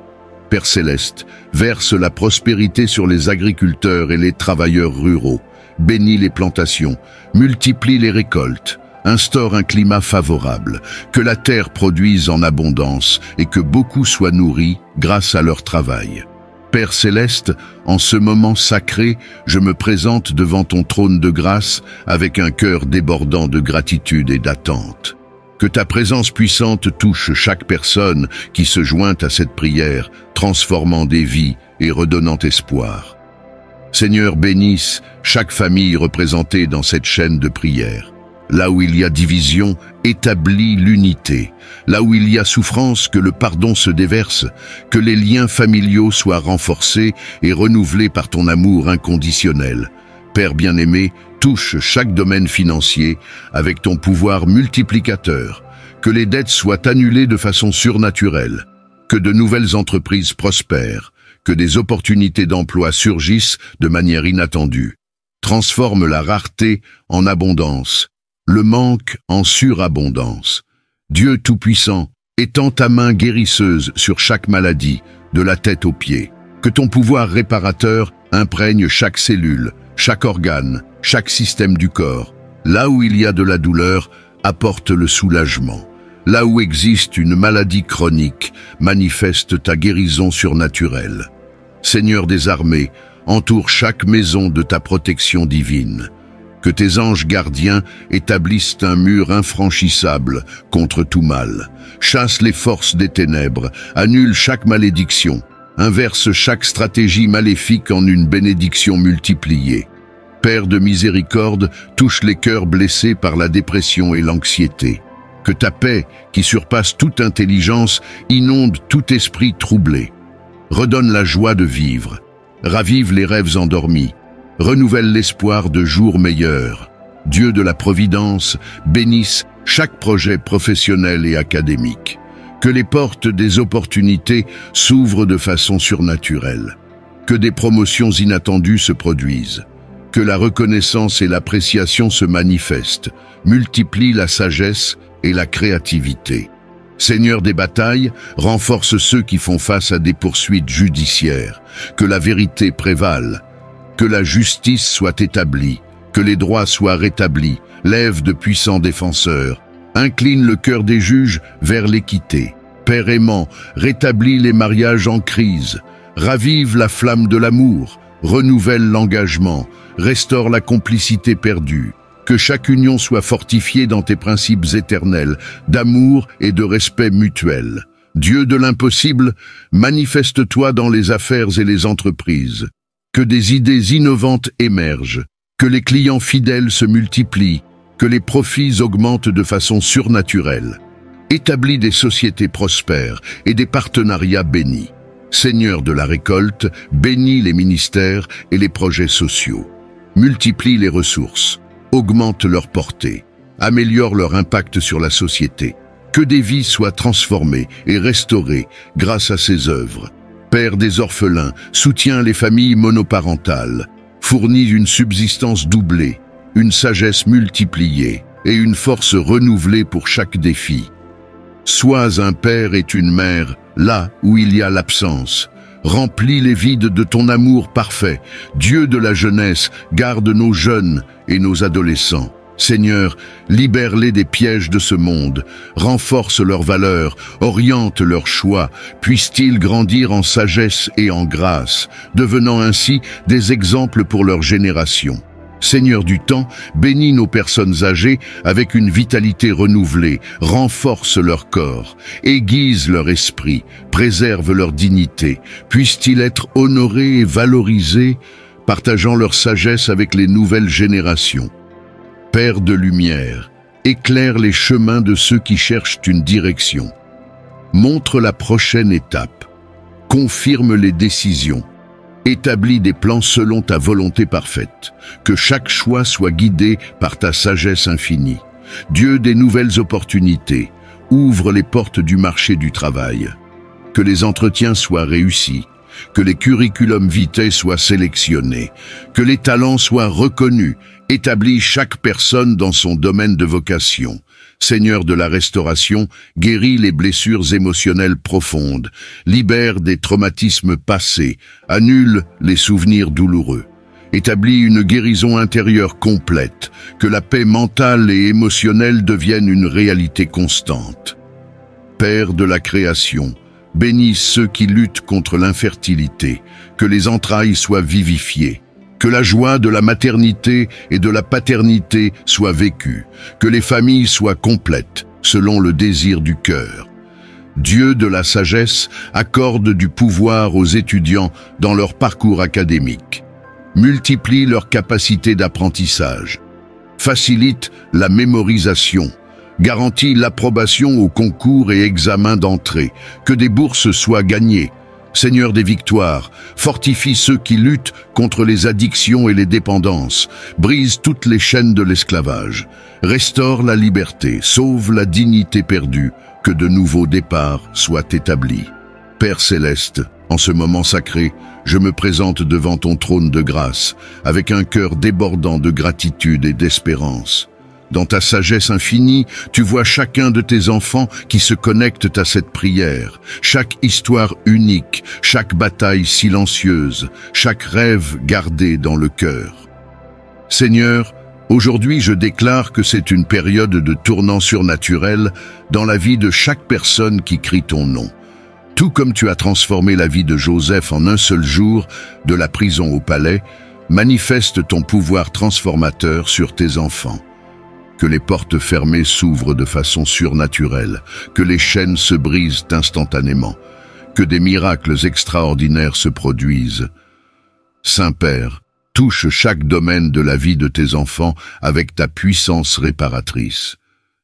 Père céleste, verse la prospérité sur les agriculteurs et les travailleurs ruraux, bénis les plantations, multiplie les récoltes, instaure un climat favorable, que la terre produise en abondance et que beaucoup soient nourris grâce à leur travail. Père céleste, en ce moment sacré, je me présente devant ton trône de grâce avec un cœur débordant de gratitude et d'attente. Que ta présence puissante touche chaque personne qui se joint à cette prière, transformant des vies et redonnant espoir. Seigneur, bénisse chaque famille représentée dans cette chaîne de prière. Là où il y a division, établis l'unité. Là où il y a souffrance, que le pardon se déverse, que les liens familiaux soient renforcés et renouvelés par ton amour inconditionnel. Père bien-aimé, touche chaque domaine financier avec ton pouvoir multiplicateur, que les dettes soient annulées de façon surnaturelle, que de nouvelles entreprises prospèrent, que des opportunités d'emploi surgissent de manière inattendue. Transforme la rareté en abondance, le manque en surabondance. Dieu Tout-Puissant, étends ta main guérisseuse sur chaque maladie, de la tête aux pieds. Que ton pouvoir réparateur imprègne chaque cellule, chaque organe, chaque système du corps. Là où il y a de la douleur, apporte le soulagement. Là où existe une maladie chronique, manifeste ta guérison surnaturelle. Seigneur des armées, entoure chaque maison de ta protection divine. Que tes anges gardiens établissent un mur infranchissable contre tout mal. Chasse les forces des ténèbres, annule chaque malédiction, inverse chaque stratégie maléfique en une bénédiction multipliée. Père de miséricorde, touche les cœurs blessés par la dépression et l'anxiété. Que ta paix, qui surpasse toute intelligence, inonde tout esprit troublé. Redonne la joie de vivre, ravive les rêves endormis, renouvelle l'espoir de jours meilleurs. Dieu de la providence, bénisse chaque projet professionnel et académique. Que les portes des opportunités s'ouvrent de façon surnaturelle. Que des promotions inattendues se produisent. Que la reconnaissance et l'appréciation se manifestent. Multiplie la sagesse et la créativité. Seigneur des batailles, renforce ceux qui font face à des poursuites judiciaires. Que la vérité prévale. Que la justice soit établie, que les droits soient rétablis, lève de puissants défenseurs, incline le cœur des juges vers l'équité. Père aimant, rétablis les mariages en crise, ravive la flamme de l'amour, renouvelle l'engagement, restaure la complicité perdue. Que chaque union soit fortifiée dans tes principes éternels, d'amour et de respect mutuel. Dieu de l'impossible, manifeste-toi dans les affaires et les entreprises. Que des idées innovantes émergent, que les clients fidèles se multiplient, que les profits augmentent de façon surnaturelle. Établis des sociétés prospères et des partenariats bénis. Seigneur de la récolte, bénis les ministères et les projets sociaux. Multiplie les ressources, augmente leur portée, améliore leur impact sur la société. Que des vies soient transformées et restaurées grâce à ces œuvres. Père des orphelins, soutient les familles monoparentales, fournit une subsistance doublée, une sagesse multipliée et une force renouvelée pour chaque défi. Sois un père et une mère, là où il y a l'absence. Remplis les vides de ton amour parfait. Dieu de la jeunesse, garde nos jeunes et nos adolescents. Seigneur, libère-les des pièges de ce monde, renforce leurs valeurs, oriente leurs choix, puissent-ils grandir en sagesse et en grâce, devenant ainsi des exemples pour leur génération. Seigneur du temps, bénis nos personnes âgées avec une vitalité renouvelée, renforce leur corps, aiguise leur esprit, préserve leur dignité, puissent-ils être honorés et valorisés, partageant leur sagesse avec les nouvelles générations. Père de lumière, éclaire les chemins de ceux qui cherchent une direction. Montre la prochaine étape. Confirme les décisions. Établis des plans selon ta volonté parfaite. Que chaque choix soit guidé par ta sagesse infinie. Dieu des nouvelles opportunités, ouvre les portes du marché du travail. Que les entretiens soient réussis. Que les curriculums vitae soient sélectionnés. Que les talents soient reconnus. Établis chaque personne dans son domaine de vocation. Seigneur de la restauration, guéris les blessures émotionnelles profondes, libère des traumatismes passés, annule les souvenirs douloureux. Établis une guérison intérieure complète, que la paix mentale et émotionnelle devienne une réalité constante. Père de la création, bénis ceux qui luttent contre l'infertilité, que les entrailles soient vivifiées. Que la joie de la maternité et de la paternité soit vécue, que les familles soient complètes, selon le désir du cœur. Dieu de la sagesse accorde du pouvoir aux étudiants dans leur parcours académique. Multiplie leurs capacités d'apprentissage. Facilite la mémorisation. Garantit l'approbation aux concours et examens d'entrée. Que des bourses soient gagnées. Seigneur des victoires, fortifie ceux qui luttent contre les addictions et les dépendances, brise toutes les chaînes de l'esclavage, restaure la liberté, sauve la dignité perdue, que de nouveaux départs soient établis. Père céleste, en ce moment sacré, je me présente devant ton trône de grâce, avec un cœur débordant de gratitude et d'espérance. Dans ta sagesse infinie, tu vois chacun de tes enfants qui se connectent à cette prière, chaque histoire unique, chaque bataille silencieuse, chaque rêve gardé dans le cœur. Seigneur, aujourd'hui je déclare que c'est une période de tournant surnaturel dans la vie de chaque personne qui crie ton nom. Tout comme tu as transformé la vie de Joseph en un seul jour, de la prison au palais, manifeste ton pouvoir transformateur sur tes enfants. Que les portes fermées s'ouvrent de façon surnaturelle, que les chaînes se brisent instantanément, que des miracles extraordinaires se produisent. Saint-Père, touche chaque domaine de la vie de tes enfants avec ta puissance réparatrice.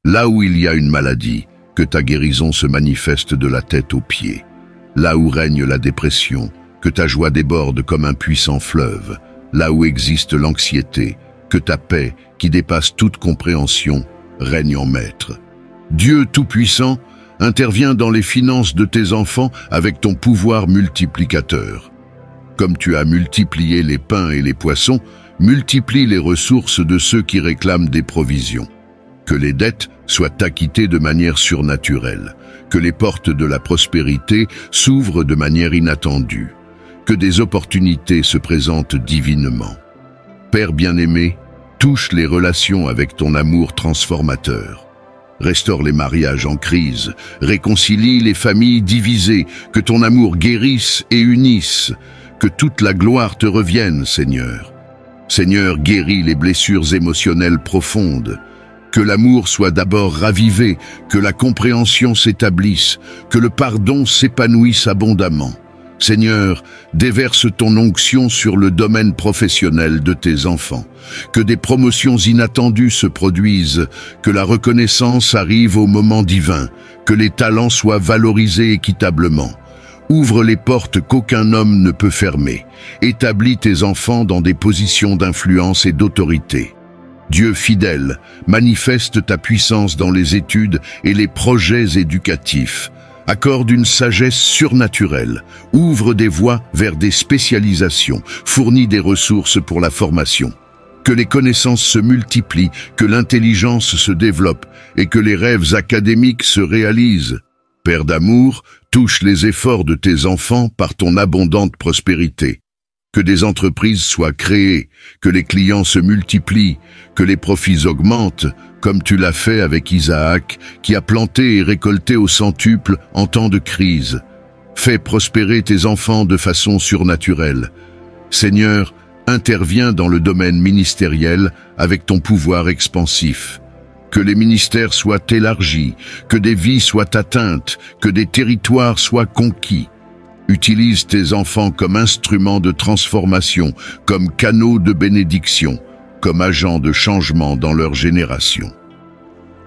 Là où il y a une maladie, que ta guérison se manifeste de la tête aux pieds. Là où règne la dépression, que ta joie déborde comme un puissant fleuve. Là où existe l'anxiété, que ta paix, qui dépasse toute compréhension, règne en maître. Dieu Tout-Puissant, interviens dans les finances de tes enfants avec ton pouvoir multiplicateur. Comme tu as multiplié les pains et les poissons, multiplie les ressources de ceux qui réclament des provisions. Que les dettes soient acquittées de manière surnaturelle, que les portes de la prospérité s'ouvrent de manière inattendue, que des opportunités se présentent divinement. Père bien-aimé, touche les relations avec ton amour transformateur. Restaure les mariages en crise, réconcilie les familles divisées, que ton amour guérisse et unisse, que toute la gloire te revienne, Seigneur. Seigneur, guéris les blessures émotionnelles profondes. Que l'amour soit d'abord ravivé, que la compréhension s'établisse, que le pardon s'épanouisse abondamment. Seigneur, déverse ton onction sur le domaine professionnel de tes enfants. Que des promotions inattendues se produisent, que la reconnaissance arrive au moment divin, que les talents soient valorisés équitablement. Ouvre les portes qu'aucun homme ne peut fermer. Établis tes enfants dans des positions d'influence et d'autorité. Dieu fidèle, manifeste ta puissance dans les études et les projets éducatifs. Accorde une sagesse surnaturelle, ouvre des voies vers des spécialisations, fournit des ressources pour la formation. Que les connaissances se multiplient, que l'intelligence se développe et que les rêves académiques se réalisent. Père d'amour, touche les efforts de tes enfants par ton abondante prospérité. Que des entreprises soient créées, que les clients se multiplient, que les profits augmentent, comme tu l'as fait avec Isaac, qui a planté et récolté au centuple en temps de crise. Fais prospérer tes enfants de façon surnaturelle. Seigneur, interviens dans le domaine ministériel avec ton pouvoir expansif. Que les ministères soient élargis, que des vies soient atteintes, que des territoires soient conquis. Utilise tes enfants comme instruments de transformation, comme canaux de bénédiction, comme agents de changement dans leur génération.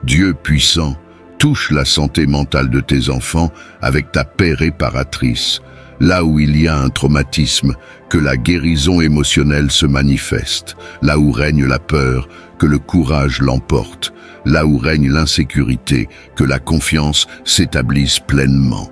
Dieu puissant, touche la santé mentale de tes enfants avec ta paix réparatrice. Là où il y a un traumatisme, que la guérison émotionnelle se manifeste. Là où règne la peur, que le courage l'emporte. Là où règne l'insécurité, que la confiance s'établisse pleinement.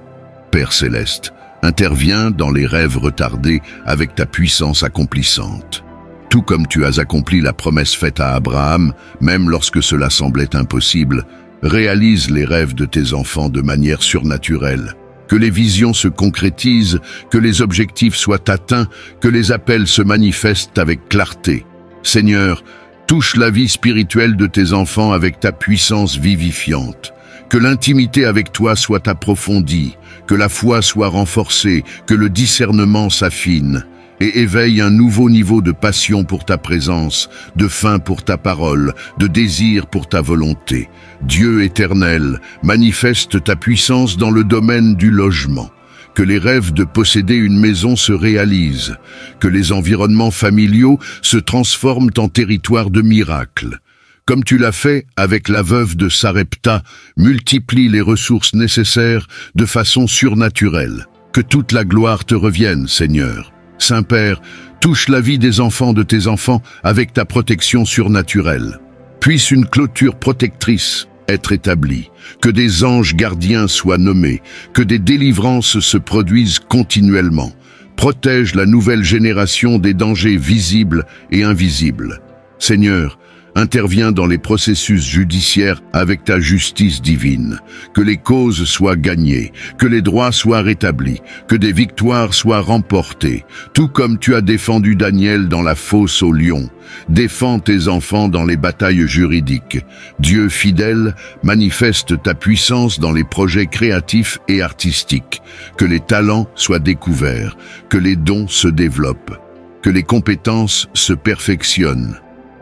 Père céleste, interviens dans les rêves retardés avec ta puissance accomplissante. Tout comme tu as accompli la promesse faite à Abraham, même lorsque cela semblait impossible, réalise les rêves de tes enfants de manière surnaturelle. Que les visions se concrétisent, que les objectifs soient atteints, que les appels se manifestent avec clarté. Seigneur, touche la vie spirituelle de tes enfants avec ta puissance vivifiante. Que l'intimité avec toi soit approfondie, que la foi soit renforcée, que le discernement s'affine et éveille un nouveau niveau de passion pour ta présence, de faim pour ta parole, de désir pour ta volonté. Dieu éternel, manifeste ta puissance dans le domaine du logement. Que les rêves de posséder une maison se réalisent, que les environnements familiaux se transforment en territoire de miracles. Comme tu l'as fait avec la veuve de Sarepta, multiplie les ressources nécessaires de façon surnaturelle. Que toute la gloire te revienne, Seigneur. Saint-Père, touche la vie des enfants de tes enfants avec ta protection surnaturelle. Puisse une clôture protectrice être établie, que des anges gardiens soient nommés, que des délivrances se produisent continuellement. Protège la nouvelle génération des dangers visibles et invisibles. Seigneur, Interviens dans les processus judiciaires avec ta justice divine. Que les causes soient gagnées, que les droits soient rétablis, que des victoires soient remportées. Tout comme tu as défendu Daniel dans la fosse aux lions. Défends tes enfants dans les batailles juridiques. Dieu fidèle, manifeste ta puissance dans les projets créatifs et artistiques. Que les talents soient découverts, que les dons se développent, que les compétences se perfectionnent.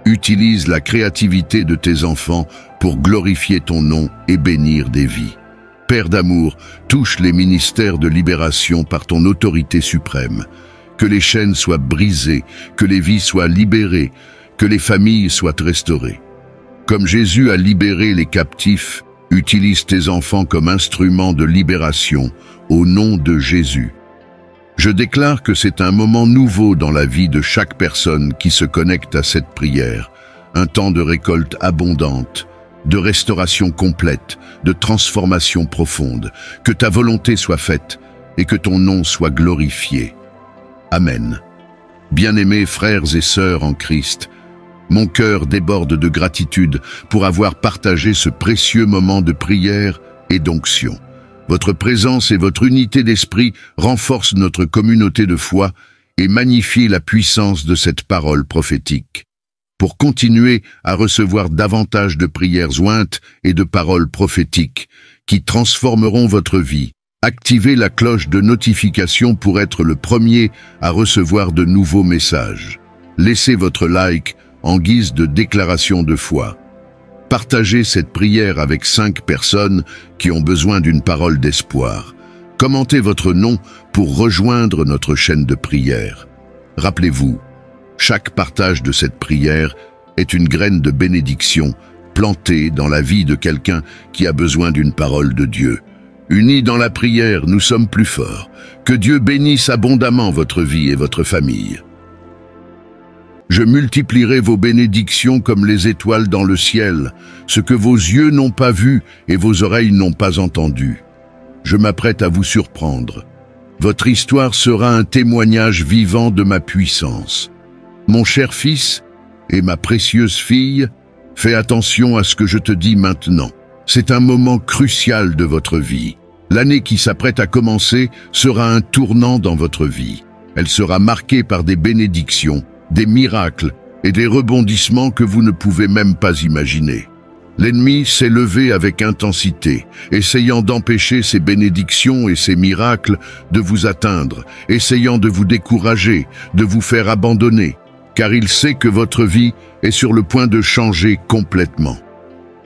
Utilise la créativité de tes enfants pour glorifier ton nom et bénir des vies. Père d'amour, touche les ministères de libération par ton autorité suprême. Que les chaînes soient brisées, que les vies soient libérées, que les familles soient restaurées. Comme Jésus a libéré les captifs, utilise tes enfants comme instruments de libération, au nom de Jésus. Je déclare que c'est un moment nouveau dans la vie de chaque personne qui se connecte à cette prière, un temps de récolte abondante, de restauration complète, de transformation profonde. Que ta volonté soit faite et que ton nom soit glorifié. Amen. Bien-aimés frères et sœurs en Christ, mon cœur déborde de gratitude pour avoir partagé ce précieux moment de prière et d'onction. Votre présence et votre unité d'esprit renforcent notre communauté de foi et magnifient la puissance de cette parole prophétique. Pour continuer à recevoir davantage de prières jointes et de paroles prophétiques qui transformeront votre vie, activez la cloche de notification pour être le premier à recevoir de nouveaux messages. Laissez votre like en guise de déclaration de foi. Partagez cette prière avec 5 personnes qui ont besoin d'une parole d'espoir. Commentez votre nom pour rejoindre notre chaîne de prière. Rappelez-vous, chaque partage de cette prière est une graine de bénédiction plantée dans la vie de quelqu'un qui a besoin d'une parole de Dieu. Unis dans la prière, nous sommes plus forts. Que Dieu bénisse abondamment votre vie et votre famille. Je multiplierai vos bénédictions comme les étoiles dans le ciel, ce que vos yeux n'ont pas vu et vos oreilles n'ont pas entendu. Je m'apprête à vous surprendre. Votre histoire sera un témoignage vivant de ma puissance. Mon cher fils et ma précieuse fille, fais attention à ce que je te dis maintenant. C'est un moment crucial de votre vie. L'année qui s'apprête à commencer sera un tournant dans votre vie. Elle sera marquée par des bénédictions, des miracles et des rebondissements que vous ne pouvez même pas imaginer. L'ennemi s'est levé avec intensité, essayant d'empêcher ces bénédictions et ces miracles de vous atteindre, essayant de vous décourager, de vous faire abandonner, car il sait que votre vie est sur le point de changer complètement.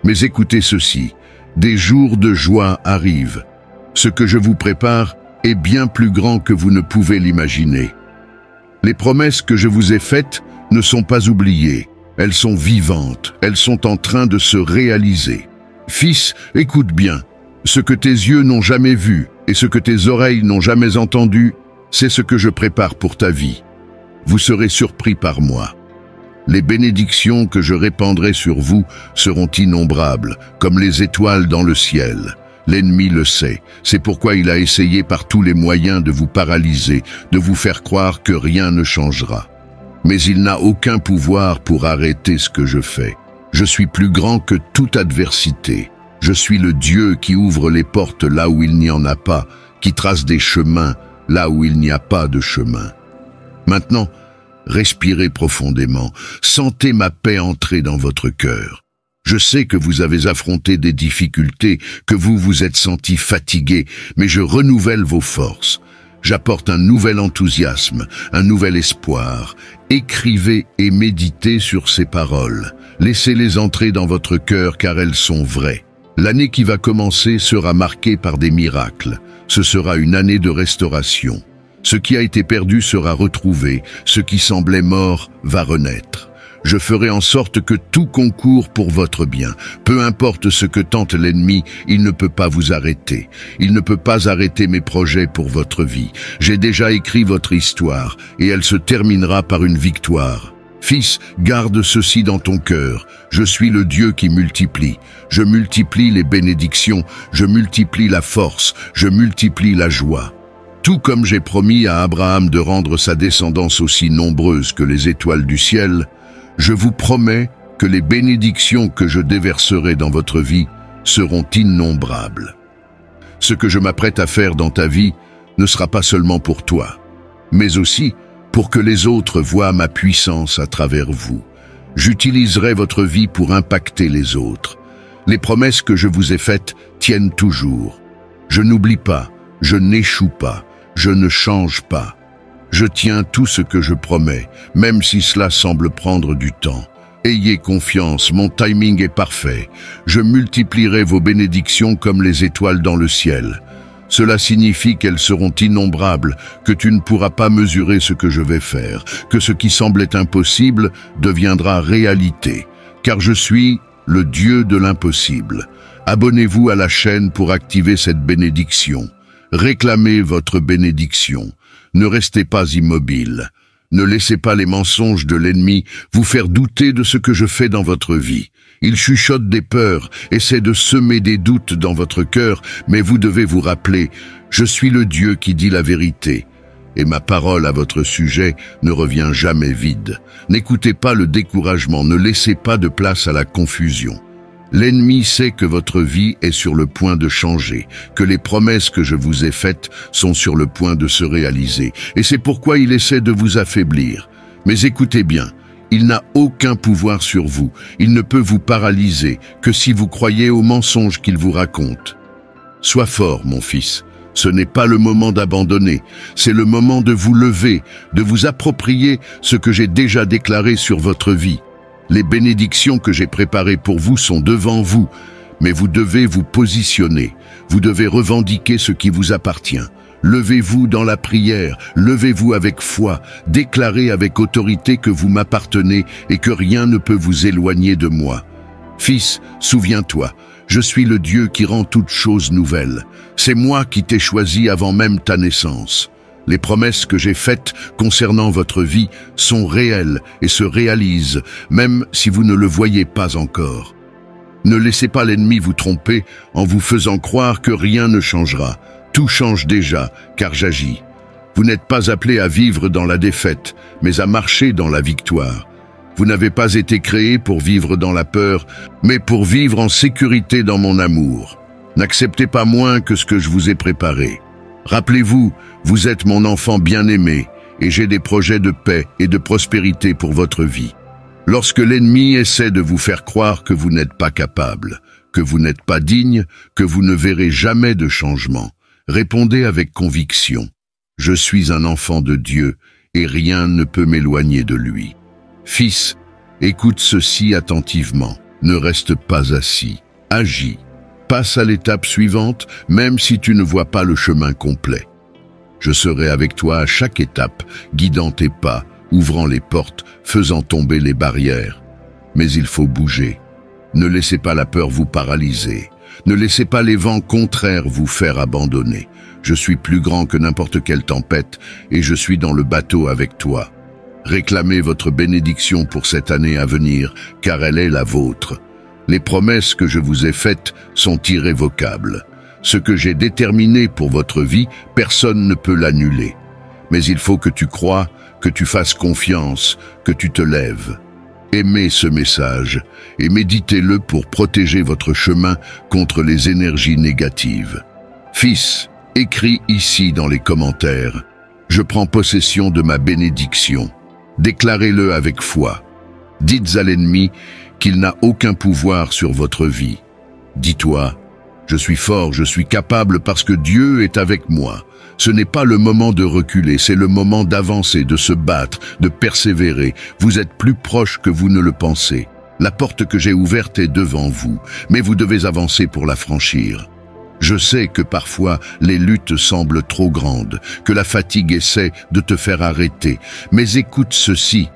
Mais écoutez ceci, des jours de joie arrivent. Ce que je vous prépare est bien plus grand que vous ne pouvez l'imaginer. Les promesses que je vous ai faites ne sont pas oubliées. Elles sont vivantes, elles sont en train de se réaliser. Fils, écoute bien. Ce que tes yeux n'ont jamais vu et ce que tes oreilles n'ont jamais entendu, c'est ce que je prépare pour ta vie. Vous serez surpris par moi. Les bénédictions que je répandrai sur vous seront innombrables, comme les étoiles dans le ciel. L'ennemi le sait, c'est pourquoi il a essayé par tous les moyens de vous paralyser, de vous faire croire que rien ne changera. Mais il n'a aucun pouvoir pour arrêter ce que je fais. Je suis plus grand que toute adversité. Je suis le Dieu qui ouvre les portes là où il n'y en a pas, qui trace des chemins là où il n'y a pas de chemin. Maintenant, respirez profondément, sentez ma paix entrer dans votre cœur. Je sais que vous avez affronté des difficultés, que vous vous êtes senti fatigué, mais je renouvelle vos forces. J'apporte un nouvel enthousiasme, un nouvel espoir. Écrivez et méditez sur ces paroles. Laissez-les entrer dans votre cœur car elles sont vraies. L'année qui va commencer sera marquée par des miracles. Ce sera une année de restauration. Ce qui a été perdu sera retrouvé, ce qui semblait mort va renaître. Je ferai en sorte que tout concourt pour votre bien. Peu importe ce que tente l'ennemi, il ne peut pas vous arrêter. Il ne peut pas arrêter mes projets pour votre vie. J'ai déjà écrit votre histoire et elle se terminera par une victoire. Fils, garde ceci dans ton cœur. Je suis le Dieu qui multiplie. Je multiplie les bénédictions, je multiplie la force, je multiplie la joie. Tout comme j'ai promis à Abraham de rendre sa descendance aussi nombreuse que les étoiles du ciel, je vous promets que les bénédictions que je déverserai dans votre vie seront innombrables. Ce que je m'apprête à faire dans ta vie ne sera pas seulement pour toi, mais aussi pour que les autres voient ma puissance à travers vous. J'utiliserai votre vie pour impacter les autres. Les promesses que je vous ai faites tiennent toujours. Je n'oublie pas, je n'échoue pas, je ne change pas. Je tiens tout ce que je promets, même si cela semble prendre du temps. Ayez confiance, mon timing est parfait. Je multiplierai vos bénédictions comme les étoiles dans le ciel. Cela signifie qu'elles seront innombrables, que tu ne pourras pas mesurer ce que je vais faire, que ce qui semblait impossible deviendra réalité, car je suis le Dieu de l'impossible. Abonnez-vous à la chaîne pour activer cette bénédiction. Réclamez votre bénédiction. Ne restez pas immobile. Ne laissez pas les mensonges de l'ennemi vous faire douter de ce que je fais dans votre vie. Il chuchote des peurs, essaie de semer des doutes dans votre cœur, mais vous devez vous rappeler, je suis le Dieu qui dit la vérité. Et ma parole à votre sujet ne revient jamais vide. N'écoutez pas le découragement, ne laissez pas de place à la confusion. L'ennemi sait que votre vie est sur le point de changer, que les promesses que je vous ai faites sont sur le point de se réaliser, et c'est pourquoi il essaie de vous affaiblir. Mais écoutez bien, il n'a aucun pouvoir sur vous, il ne peut vous paralyser que si vous croyez aux mensonges qu'il vous raconte. Sois fort, mon fils. Ce n'est pas le moment d'abandonner, c'est le moment de vous lever, de vous approprier ce que j'ai déjà déclaré sur votre vie. Les bénédictions que j'ai préparées pour vous sont devant vous, mais vous devez vous positionner, vous devez revendiquer ce qui vous appartient. Levez-vous dans la prière, levez-vous avec foi, déclarez avec autorité que vous m'appartenez et que rien ne peut vous éloigner de moi. Fils, souviens-toi, je suis le Dieu qui rend toutes choses nouvelles. C'est moi qui t'ai choisi avant même ta naissance. Les promesses que j'ai faites concernant votre vie sont réelles et se réalisent, même si vous ne le voyez pas encore. Ne laissez pas l'ennemi vous tromper en vous faisant croire que rien ne changera. Tout change déjà, car j'agis. Vous n'êtes pas appelé à vivre dans la défaite, mais à marcher dans la victoire. Vous n'avez pas été créé pour vivre dans la peur, mais pour vivre en sécurité dans mon amour. N'acceptez pas moins que ce que je vous ai préparé. Rappelez-vous, vous êtes mon enfant bien-aimé et j'ai des projets de paix et de prospérité pour votre vie. Lorsque l'ennemi essaie de vous faire croire que vous n'êtes pas capable, que vous n'êtes pas digne, que vous ne verrez jamais de changement, répondez avec conviction. Je suis un enfant de Dieu et rien ne peut m'éloigner de lui. Fils, écoute ceci attentivement. Ne reste pas assis. Agis. Passe à l'étape suivante, même si tu ne vois pas le chemin complet. Je serai avec toi à chaque étape, guidant tes pas, ouvrant les portes, faisant tomber les barrières. Mais il faut bouger. Ne laissez pas la peur vous paralyser. Ne laissez pas les vents contraires vous faire abandonner. Je suis plus grand que n'importe quelle tempête et je suis dans le bateau avec toi. Réclamez votre bénédiction pour cette année à venir, car elle est la vôtre. Les promesses que je vous ai faites sont irrévocables. Ce que j'ai déterminé pour votre vie, personne ne peut l'annuler. Mais il faut que tu crois, que tu fasses confiance, que tu te lèves. Aimez ce message et méditez-le pour protéger votre chemin contre les énergies négatives. Fils, écris ici dans les commentaires. Je prends possession de ma bénédiction. Déclarez-le avec foi. Dites à l'ennemi qu'il n'a aucun pouvoir sur votre vie. Dis-toi, je suis fort, je suis capable parce que Dieu est avec moi. Ce n'est pas le moment de reculer, c'est le moment d'avancer, de se battre, de persévérer. Vous êtes plus proche que vous ne le pensez. La porte que j'ai ouverte est devant vous, mais vous devez avancer pour la franchir. Je sais que parfois les luttes semblent trop grandes, que la fatigue essaie de te faire arrêter. Mais écoute ceci,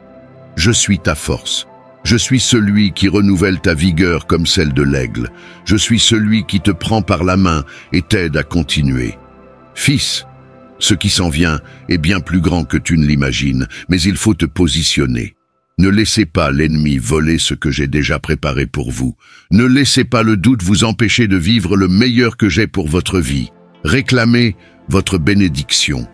je suis ta force. Je suis celui qui renouvelle ta vigueur comme celle de l'aigle. Je suis celui qui te prend par la main et t'aide à continuer. Fils, ce qui s'en vient est bien plus grand que tu ne l'imagines, mais il faut te positionner. Ne laissez pas l'ennemi voler ce que j'ai déjà préparé pour vous. Ne laissez pas le doute vous empêcher de vivre le meilleur que j'ai pour votre vie. Réclamez votre bénédiction.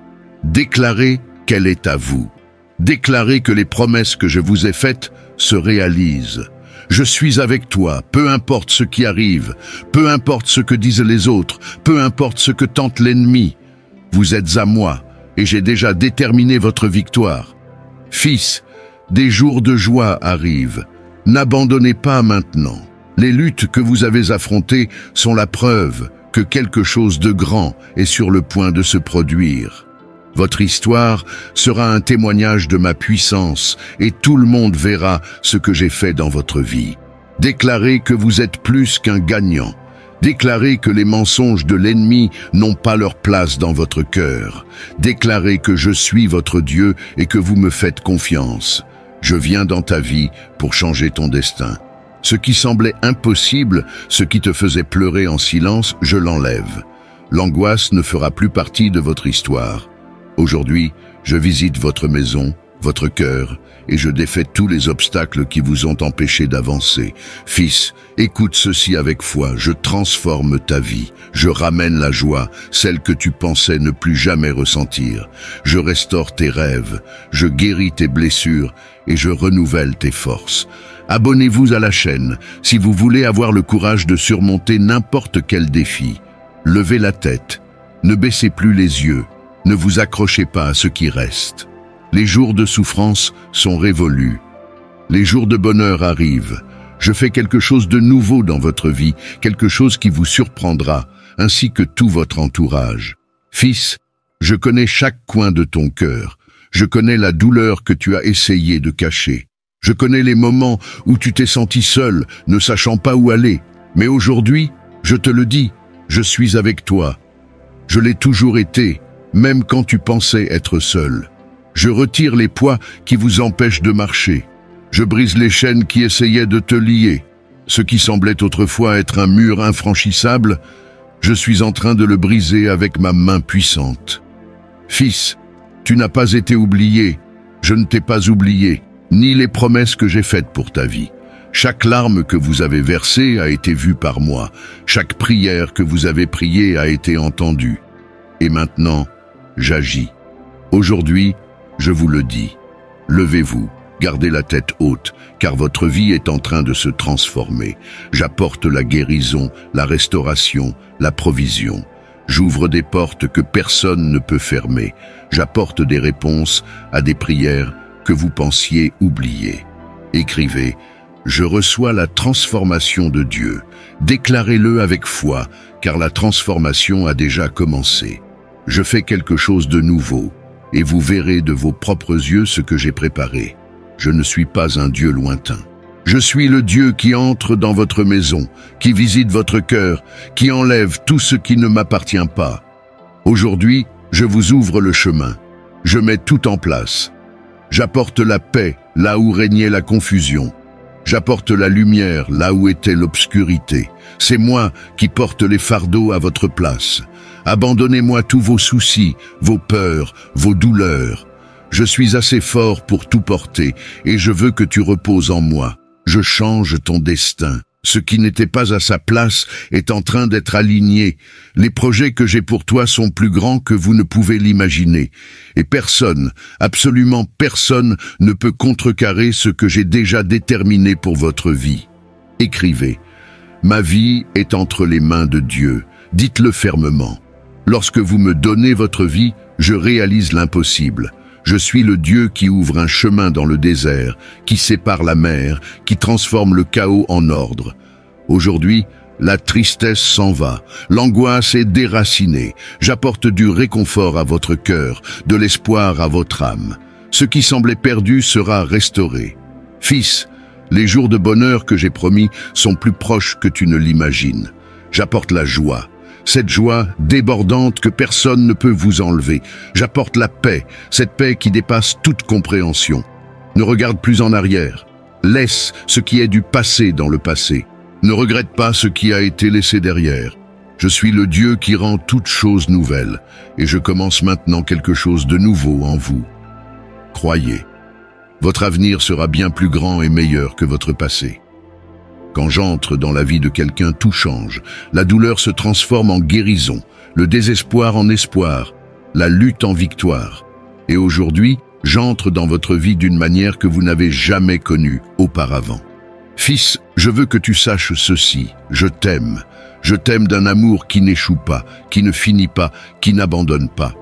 Déclarez qu'elle est à vous. Déclarez que les promesses que je vous ai faites se réalisent. Je suis avec toi, peu importe ce qui arrive, peu importe ce que disent les autres, peu importe ce que tente l'ennemi. Vous êtes à moi, et j'ai déjà déterminé votre victoire. Fils, des jours de joie arrivent. N'abandonnez pas maintenant. Les luttes que vous avez affrontées sont la preuve que quelque chose de grand est sur le point de se produire. Votre histoire sera un témoignage de ma puissance et tout le monde verra ce que j'ai fait dans votre vie. Déclarez que vous êtes plus qu'un gagnant. Déclarez que les mensonges de l'ennemi n'ont pas leur place dans votre cœur. Déclarez que je suis votre Dieu et que vous me faites confiance. Je viens dans ta vie pour changer ton destin. Ce qui semblait impossible, ce qui te faisait pleurer en silence, je l'enlève. L'angoisse ne fera plus partie de votre histoire. Aujourd'hui, je visite votre maison, votre cœur, et je défais tous les obstacles qui vous ont empêché d'avancer. Fils, écoute ceci avec foi, je transforme ta vie, je ramène la joie, celle que tu pensais ne plus jamais ressentir. Je restaure tes rêves, je guéris tes blessures et je renouvelle tes forces. Abonnez-vous à la chaîne si vous voulez avoir le courage de surmonter n'importe quel défi. Levez la tête, ne baissez plus les yeux, ne vous accrochez pas à ce qui reste. Les jours de souffrance sont révolus. Les jours de bonheur arrivent. Je fais quelque chose de nouveau dans votre vie, quelque chose qui vous surprendra, ainsi que tout votre entourage. Fils, je connais chaque coin de ton cœur. Je connais la douleur que tu as essayé de cacher. Je connais les moments où tu t'es senti seul, ne sachant pas où aller. Mais aujourd'hui, je te le dis, je suis avec toi. Je l'ai toujours été, même quand tu pensais être seul. Je retire les poids qui vous empêchent de marcher. Je brise les chaînes qui essayaient de te lier. Ce qui semblait autrefois être un mur infranchissable, je suis en train de le briser avec ma main puissante. Fils, tu n'as pas été oublié, je ne t'ai pas oublié, ni les promesses que j'ai faites pour ta vie. Chaque larme que vous avez versée a été vue par moi. Chaque prière que vous avez priée a été entendue. Et maintenant, j'agis. Aujourd'hui, je vous le dis, levez-vous, gardez la tête haute, car votre vie est en train de se transformer. J'apporte la guérison, la restauration, la provision. J'ouvre des portes que personne ne peut fermer. J'apporte des réponses à des prières que vous pensiez oublier. Écrivez, je reçois la transformation de Dieu. Déclarez-le avec foi, car la transformation a déjà commencé. Je fais quelque chose de nouveau, et vous verrez de vos propres yeux ce que j'ai préparé. Je ne suis pas un Dieu lointain. Je suis le Dieu qui entre dans votre maison, qui visite votre cœur, qui enlève tout ce qui ne m'appartient pas. Aujourd'hui, je vous ouvre le chemin. Je mets tout en place. J'apporte la paix là où régnait la confusion. J'apporte la lumière là où était l'obscurité. C'est moi qui porte les fardeaux à votre place. Abandonnez-moi tous vos soucis, vos peurs, vos douleurs. Je suis assez fort pour tout porter et je veux que tu reposes en moi. Je change ton destin. Ce qui n'était pas à sa place est en train d'être aligné. Les projets que j'ai pour toi sont plus grands que vous ne pouvez l'imaginer. Et personne, absolument personne, ne peut contrecarrer ce que j'ai déjà déterminé pour votre vie. Écrivez. Ma vie est entre les mains de Dieu. Dites-le fermement. Lorsque vous me donnez votre vie, je réalise l'impossible. Je suis le Dieu qui ouvre un chemin dans le désert, qui sépare la mer, qui transforme le chaos en ordre. Aujourd'hui, la tristesse s'en va, l'angoisse est déracinée. J'apporte du réconfort à votre cœur, de l'espoir à votre âme. Ce qui semblait perdu sera restauré. Fils, les jours de bonheur que j'ai promis sont plus proches que tu ne l'imagines. J'apporte la joie. Cette joie débordante que personne ne peut vous enlever. J'apporte la paix, cette paix qui dépasse toute compréhension. Ne regarde plus en arrière. Laisse ce qui est du passé dans le passé. Ne regrette pas ce qui a été laissé derrière. Je suis le Dieu qui rend toutes choses nouvelles, et je commence maintenant quelque chose de nouveau en vous. Croyez, votre avenir sera bien plus grand et meilleur que votre passé. Quand j'entre dans la vie de quelqu'un, tout change. La douleur se transforme en guérison, le désespoir en espoir, la lutte en victoire. Et aujourd'hui, j'entre dans votre vie d'une manière que vous n'avez jamais connue auparavant. Fils, je veux que tu saches ceci, je t'aime. Je t'aime d'un amour qui n'échoue pas, qui ne finit pas, qui n'abandonne pas.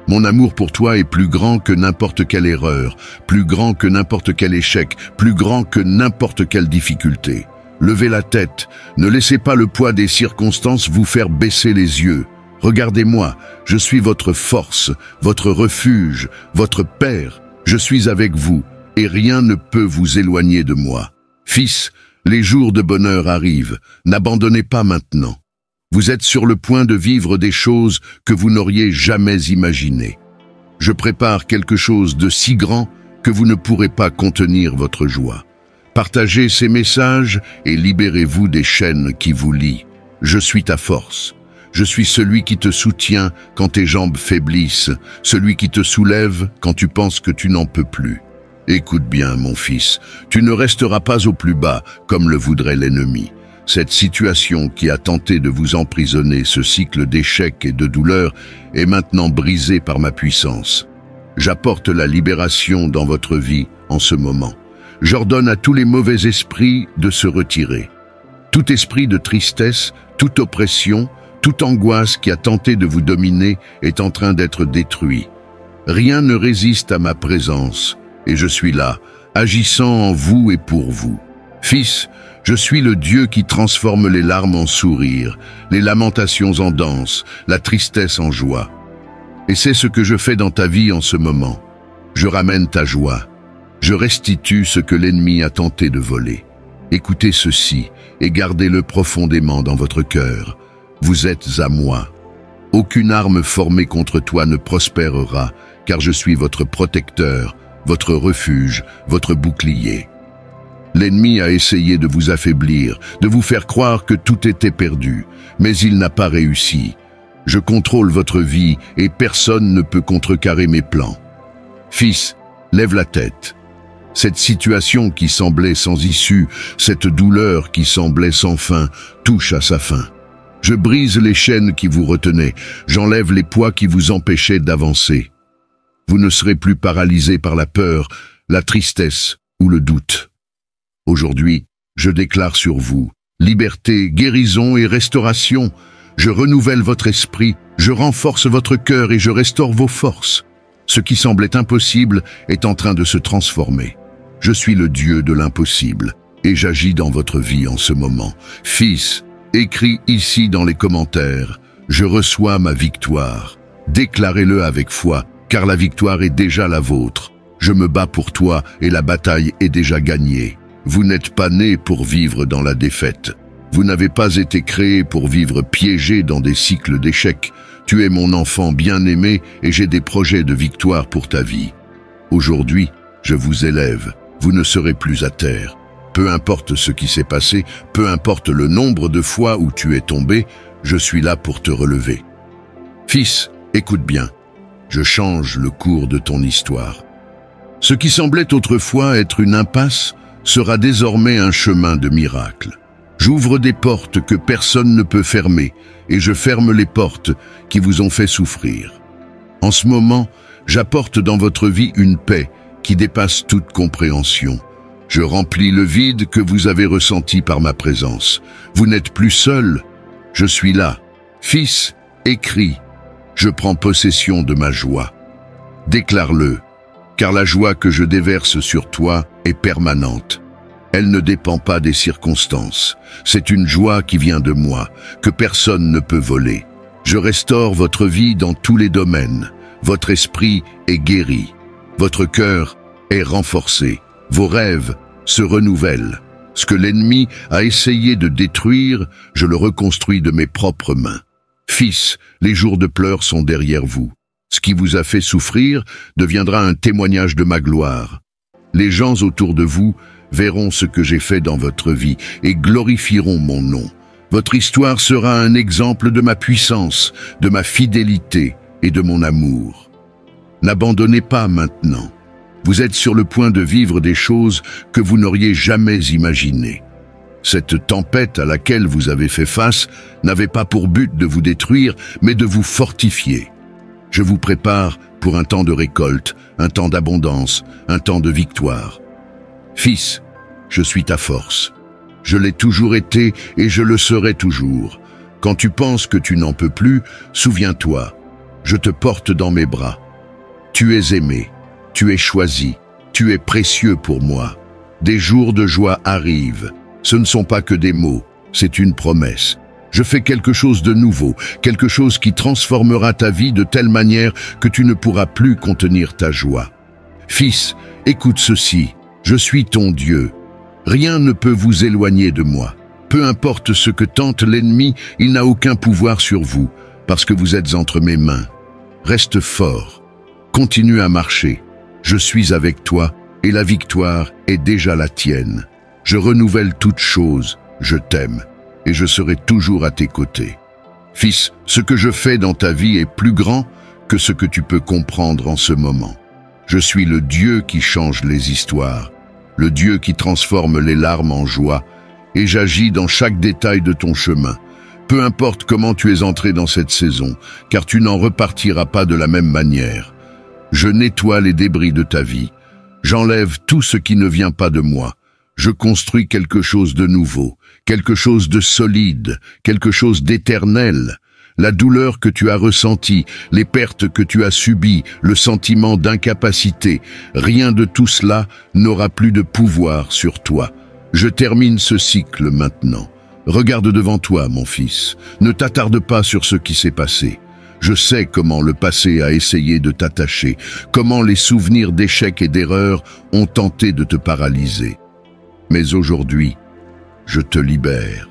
Mon amour pour toi est plus grand que n'importe quelle erreur, plus grand que n'importe quel échec, plus grand que n'importe quelle difficulté. Levez la tête, ne laissez pas le poids des circonstances vous faire baisser les yeux. Regardez-moi, je suis votre force, votre refuge, votre Père. Je suis avec vous, et rien ne peut vous éloigner de moi. Fils, les jours de bonheur arrivent, n'abandonnez pas maintenant. Vous êtes sur le point de vivre des choses que vous n'auriez jamais imaginées. Je prépare quelque chose de si grand que vous ne pourrez pas contenir votre joie. Partagez ces messages et libérez-vous des chaînes qui vous lient. Je suis ta force. Je suis celui qui te soutient quand tes jambes faiblissent, celui qui te soulève quand tu penses que tu n'en peux plus. Écoute bien, mon fils, tu ne resteras pas au plus bas comme le voudrait l'ennemi. Cette situation qui a tenté de vous emprisonner, ce cycle d'échecs et de douleurs, est maintenant brisée par ma puissance. J'apporte la libération dans votre vie en ce moment. J'ordonne à tous les mauvais esprits de se retirer. Tout esprit de tristesse, toute oppression, toute angoisse qui a tenté de vous dominer est en train d'être détruit. Rien ne résiste à ma présence, et je suis là, agissant en vous et pour vous. Fils, je suis le Dieu qui transforme les larmes en sourires, les lamentations en danse, la tristesse en joie. Et c'est ce que je fais dans ta vie en ce moment. Je ramène ta joie. Je restitue ce que l'ennemi a tenté de voler. Écoutez ceci et gardez-le profondément dans votre cœur. Vous êtes à moi. Aucune arme formée contre toi ne prospérera, car je suis votre protecteur, votre refuge, votre bouclier. L'ennemi a essayé de vous affaiblir, de vous faire croire que tout était perdu, mais il n'a pas réussi. Je contrôle votre vie et personne ne peut contrecarrer mes plans. Fils, lève la tête. Cette situation qui semblait sans issue, cette douleur qui semblait sans fin, touche à sa fin. Je brise les chaînes qui vous retenaient, j'enlève les poids qui vous empêchaient d'avancer. Vous ne serez plus paralysé par la peur, la tristesse ou le doute. Aujourd'hui, je déclare sur vous liberté, guérison et restauration. Je renouvelle votre esprit, je renforce votre cœur et je restaure vos forces. Ce qui semblait impossible est en train de se transformer. Je suis le Dieu de l'impossible et j'agis dans votre vie en ce moment. Fils, écris ici dans les commentaires, je reçois ma victoire. Déclarez-le avec foi, car la victoire est déjà la vôtre. Je me bats pour toi et la bataille est déjà gagnée. Vous n'êtes pas né pour vivre dans la défaite. Vous n'avez pas été créé pour vivre piégé dans des cycles d'échecs. Tu es mon enfant bien-aimé et j'ai des projets de victoire pour ta vie. Aujourd'hui, je vous élève. Vous ne serez plus à terre. Peu importe ce qui s'est passé, peu importe le nombre de fois où tu es tombé, je suis là pour te relever. Fils, écoute bien. Je change le cours de ton histoire. Ce qui semblait autrefois être une impasse sera désormais un chemin de miracle. J'ouvre des portes que personne ne peut fermer et je ferme les portes qui vous ont fait souffrir. En ce moment, j'apporte dans votre vie une paix qui dépasse toute compréhension. Je remplis le vide que vous avez ressenti par ma présence. Vous n'êtes plus seul, je suis là. Fils, écris, je prends possession de ma joie. Déclare-le, car la joie que je déverse sur toi est permanente. Elle ne dépend pas des circonstances. C'est une joie qui vient de moi, que personne ne peut voler. Je restaure votre vie dans tous les domaines. Votre esprit est guéri. Votre cœur est renforcé. Vos rêves se renouvellent. Ce que l'ennemi a essayé de détruire, je le reconstruis de mes propres mains. Fils, les jours de pleurs sont derrière vous. Ce qui vous a fait souffrir deviendra un témoignage de ma gloire. Les gens autour de vous verront ce que j'ai fait dans votre vie et glorifieront mon nom. Votre histoire sera un exemple de ma puissance, de ma fidélité et de mon amour. N'abandonnez pas maintenant. Vous êtes sur le point de vivre des choses que vous n'auriez jamais imaginées. Cette tempête à laquelle vous avez fait face n'avait pas pour but de vous détruire, mais de vous fortifier. Je vous prépare pour un temps de récolte, un temps d'abondance, un temps de victoire. Fils, Je suis ta force. Je l'ai toujours été et je le serai toujours. Quand tu penses que tu n'en peux plus, souviens-toi, je te porte dans mes bras. Tu es aimé, tu es choisi, tu es précieux pour moi. Des jours de joie arrivent. Ce ne sont pas que des mots, c'est une promesse. Je fais quelque chose de nouveau, quelque chose qui transformera ta vie de telle manière que tu ne pourras plus contenir ta joie. Fils, écoute ceci, je suis ton Dieu. Rien ne peut vous éloigner de moi. Peu importe ce que tente l'ennemi, il n'a aucun pouvoir sur vous, parce que vous êtes entre mes mains. Reste fort, continue à marcher. Je suis avec toi et la victoire est déjà la tienne. Je renouvelle toutes choses, je t'aime et je serai toujours à tes côtés. Fils, ce que je fais dans ta vie est plus grand que ce que tu peux comprendre en ce moment. Je suis le Dieu qui change les histoires, le Dieu qui transforme les larmes en joie, et j'agis dans chaque détail de ton chemin. Peu importe comment tu es entré dans cette saison, car tu n'en repartiras pas de la même manière. Je nettoie les débris de ta vie. J'enlève tout ce qui ne vient pas de moi. Je construis quelque chose de nouveau, quelque chose de solide, quelque chose d'éternel. La douleur que tu as ressentie, les pertes que tu as subies, le sentiment d'incapacité, rien de tout cela n'aura plus de pouvoir sur toi. Je termine ce cycle maintenant. Regarde devant toi, mon fils. Ne t'attarde pas sur ce qui s'est passé. Je sais comment le passé a essayé de t'attacher, comment les souvenirs d'échecs et d'erreurs ont tenté de te paralyser. Mais aujourd'hui, je te libère.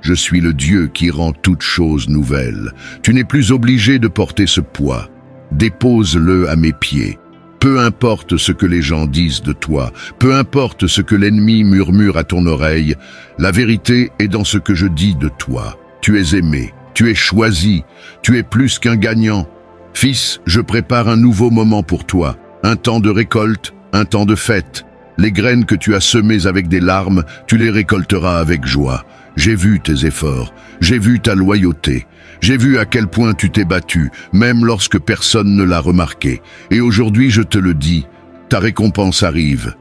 Je suis le Dieu qui rend toutes choses nouvelles. Tu n'es plus obligé de porter ce poids. Dépose-le à mes pieds. Peu importe ce que les gens disent de toi, peu importe ce que l'ennemi murmure à ton oreille, la vérité est dans ce que je dis de toi. Tu es aimé, tu es choisi, tu es plus qu'un gagnant. Fils, je prépare un nouveau moment pour toi, un temps de récolte, un temps de fête. Les graines que tu as semées avec des larmes, tu les récolteras avec joie. J'ai vu tes efforts, j'ai vu ta loyauté, j'ai vu à quel point tu t'es battu, même lorsque personne ne l'a remarqué. Et aujourd'hui, je te le dis, ta récompense arrive.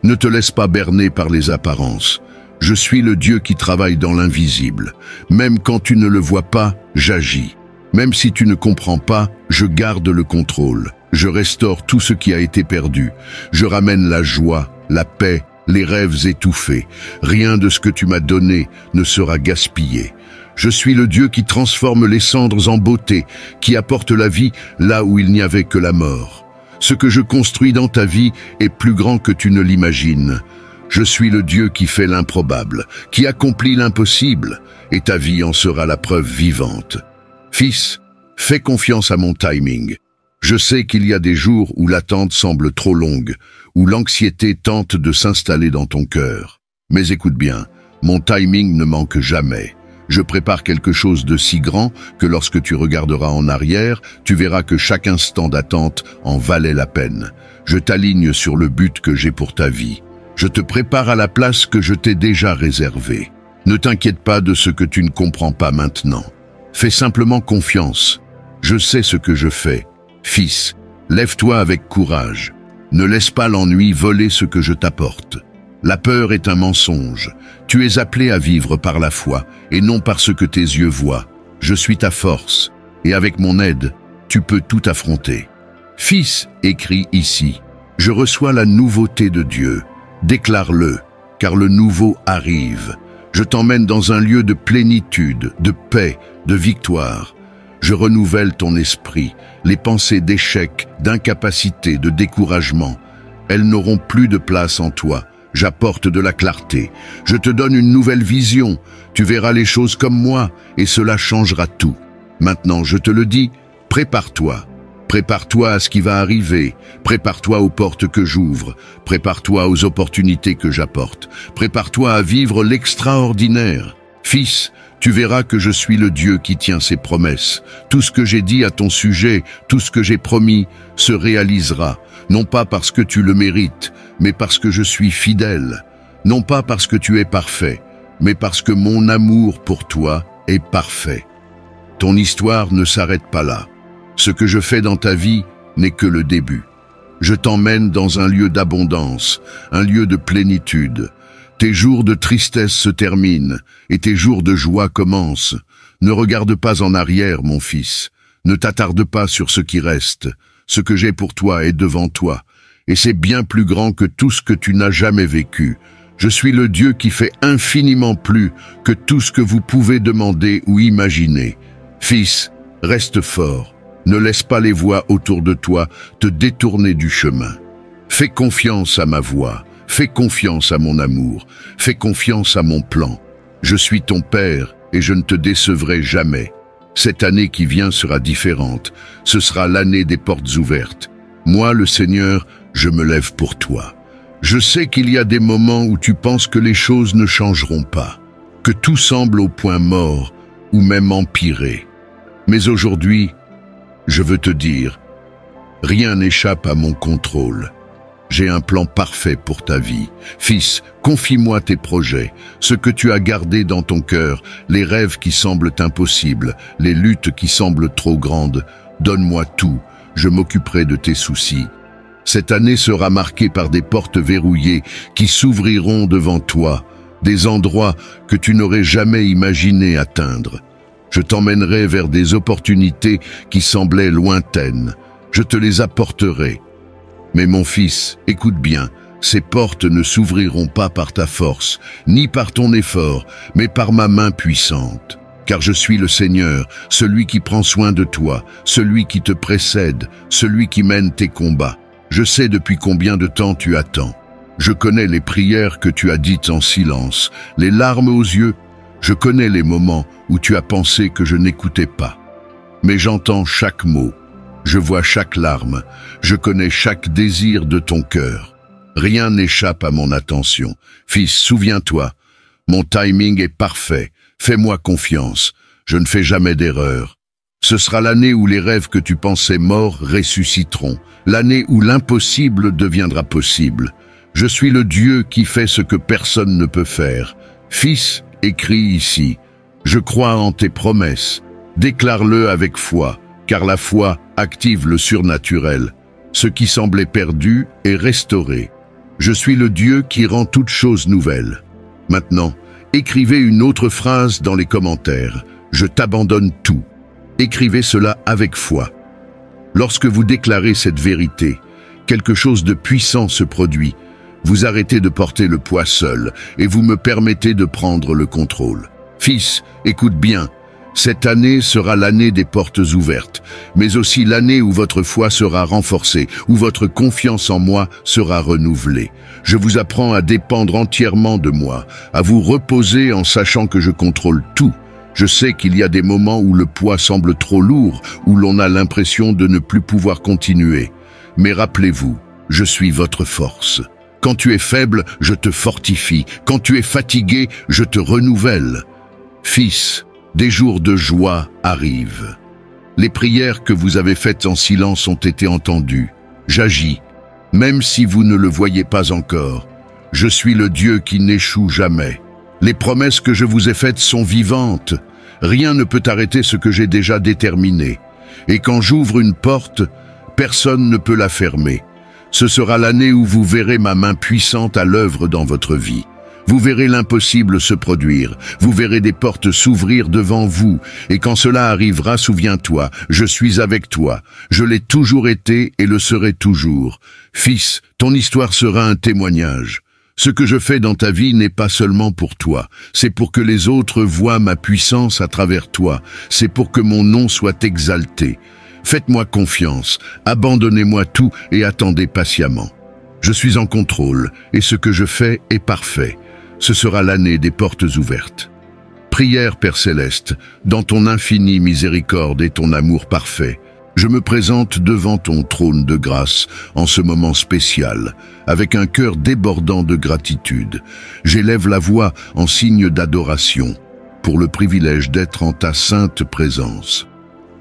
Ne te laisse pas berner par les apparences. Je suis le Dieu qui travaille dans l'invisible. Même quand tu ne le vois pas, j'agis. Même si tu ne comprends pas, je garde le contrôle. Je restaure tout ce qui a été perdu. Je ramène la joie, la paix, les rêves étouffés. Rien de ce que tu m'as donné ne sera gaspillé. Je suis le Dieu qui transforme les cendres en beauté, qui apporte la vie là où il n'y avait que la mort. Ce que je construis dans ta vie est plus grand que tu ne l'imagines. Je suis le Dieu qui fait l'improbable, qui accomplit l'impossible, et ta vie en sera la preuve vivante. Fils, fais confiance à mon timing. Je sais qu'il y a des jours où l'attente semble trop longue, où l'anxiété tente de s'installer dans ton cœur. Mais écoute bien, mon timing ne manque jamais. Je prépare quelque chose de si grand que lorsque tu regarderas en arrière, tu verras que chaque instant d'attente en valait la peine. Je t'aligne sur le but que j'ai pour ta vie. Je te prépare à la place que je t'ai déjà réservée. Ne t'inquiète pas de ce que tu ne comprends pas maintenant. Fais simplement confiance. Je sais ce que je fais. Fils, lève-toi avec courage. Ne laisse pas l'ennui voler ce que je t'apporte. La peur est un mensonge. Tu es appelé à vivre par la foi et non par ce que tes yeux voient. Je suis ta force et avec mon aide, tu peux tout affronter. Fils, écrit ici, je reçois la nouveauté de Dieu. Déclare-le, car le nouveau arrive. Je t'emmène dans un lieu de plénitude, de paix, de victoire. Je renouvelle ton esprit. Les pensées d'échec, d'incapacité, de découragement, elles n'auront plus de place en toi. J'apporte de la clarté. Je te donne une nouvelle vision. Tu verras les choses comme moi et cela changera tout. Maintenant, je te le dis, prépare-toi. Prépare-toi à ce qui va arriver. Prépare-toi aux portes que j'ouvre. Prépare-toi aux opportunités que j'apporte. Prépare-toi à vivre l'extraordinaire. Fils, tu verras que je suis le Dieu qui tient ses promesses. Tout ce que j'ai dit à ton sujet, tout ce que j'ai promis, se réalisera. Non pas parce que tu le mérites, mais parce que je suis fidèle. Non pas parce que tu es parfait, mais parce que mon amour pour toi est parfait. Ton histoire ne s'arrête pas là. Ce que je fais dans ta vie n'est que le début. Je t'emmène dans un lieu d'abondance, un lieu de plénitude. Tes jours de tristesse se terminent et tes jours de joie commencent. Ne regarde pas en arrière, mon fils. Ne t'attarde pas sur ce qui reste. Ce que j'ai pour toi est devant toi. Et c'est bien plus grand que tout ce que tu n'as jamais vécu. Je suis le Dieu qui fait infiniment plus que tout ce que vous pouvez demander ou imaginer. Fils, reste fort. Ne laisse pas les voix autour de toi te détourner du chemin. Fais confiance à ma voix. Fais confiance à mon amour. Fais confiance à mon plan. Je suis ton Père et je ne te décevrai jamais. Cette année qui vient sera différente. Ce sera l'année des portes ouvertes. Moi, le Seigneur, je me lève pour toi. Je sais qu'il y a des moments où tu penses que les choses ne changeront pas, que tout semble au point mort ou même empiré. Mais aujourd'hui, je veux te dire, rien n'échappe à mon contrôle. J'ai un plan parfait pour ta vie. Fils, confie-moi tes projets, ce que tu as gardé dans ton cœur, les rêves qui semblent impossibles, les luttes qui semblent trop grandes. Donne-moi tout, je m'occuperai de tes soucis. Cette année sera marquée par des portes verrouillées qui s'ouvriront devant toi, des endroits que tu n'aurais jamais imaginé atteindre. Je t'emmènerai vers des opportunités qui semblaient lointaines. Je te les apporterai. Mais mon fils, écoute bien, ces portes ne s'ouvriront pas par ta force, ni par ton effort, mais par ma main puissante. Car je suis le Seigneur, celui qui prend soin de toi, celui qui te précède, celui qui mène tes combats. Je sais depuis combien de temps tu attends. Je connais les prières que tu as dites en silence, les larmes aux yeux. Je connais les moments où tu as pensé que je n'écoutais pas. Mais j'entends chaque mot. Je vois chaque larme, je connais chaque désir de ton cœur. Rien n'échappe à mon attention. Fils, souviens-toi, mon timing est parfait. Fais-moi confiance, je ne fais jamais d'erreur. Ce sera l'année où les rêves que tu pensais morts ressusciteront, l'année où l'impossible deviendra possible. Je suis le Dieu qui fait ce que personne ne peut faire. Fils, écris ici, je crois en tes promesses. Déclare-le avec foi, car la foi active le surnaturel. Ce qui semblait perdu est restauré. Je suis le Dieu qui rend toutes choses nouvelles. Maintenant, écrivez une autre phrase dans les commentaires. Je t'abandonne tout. Écrivez cela avec foi. Lorsque vous déclarez cette vérité, quelque chose de puissant se produit. Vous arrêtez de porter le poids seul et vous me permettez de prendre le contrôle. Fils, écoute bien. Cette année sera l'année des portes ouvertes, mais aussi l'année où votre foi sera renforcée, où votre confiance en moi sera renouvelée. Je vous apprends à dépendre entièrement de moi, à vous reposer en sachant que je contrôle tout. Je sais qu'il y a des moments où le poids semble trop lourd, où l'on a l'impression de ne plus pouvoir continuer. Mais rappelez-vous, je suis votre force. Quand tu es faible, je te fortifie. Quand tu es fatigué, je te renouvelle. Fils, des jours de joie arrivent. Les prières que vous avez faites en silence ont été entendues. J'agis, même si vous ne le voyez pas encore. Je suis le Dieu qui n'échoue jamais. Les promesses que je vous ai faites sont vivantes. Rien ne peut arrêter ce que j'ai déjà déterminé. Et quand j'ouvre une porte, personne ne peut la fermer. Ce sera l'année où vous verrez ma main puissante à l'œuvre dans votre vie. Vous verrez l'impossible se produire, vous verrez des portes s'ouvrir devant vous, et quand cela arrivera, souviens-toi, je suis avec toi, je l'ai toujours été et le serai toujours. Fils, ton histoire sera un témoignage. Ce que je fais dans ta vie n'est pas seulement pour toi, c'est pour que les autres voient ma puissance à travers toi, c'est pour que mon nom soit exalté. Faites-moi confiance, abandonnez-moi tout et attendez patiemment. Je suis en contrôle, et ce que je fais est parfait. Ce sera l'année des portes ouvertes. Prière, Père Céleste, dans ton infinie miséricorde et ton amour parfait, je me présente devant ton trône de grâce en ce moment spécial, avec un cœur débordant de gratitude. J'élève la voix en signe d'adoration, pour le privilège d'être en ta sainte présence.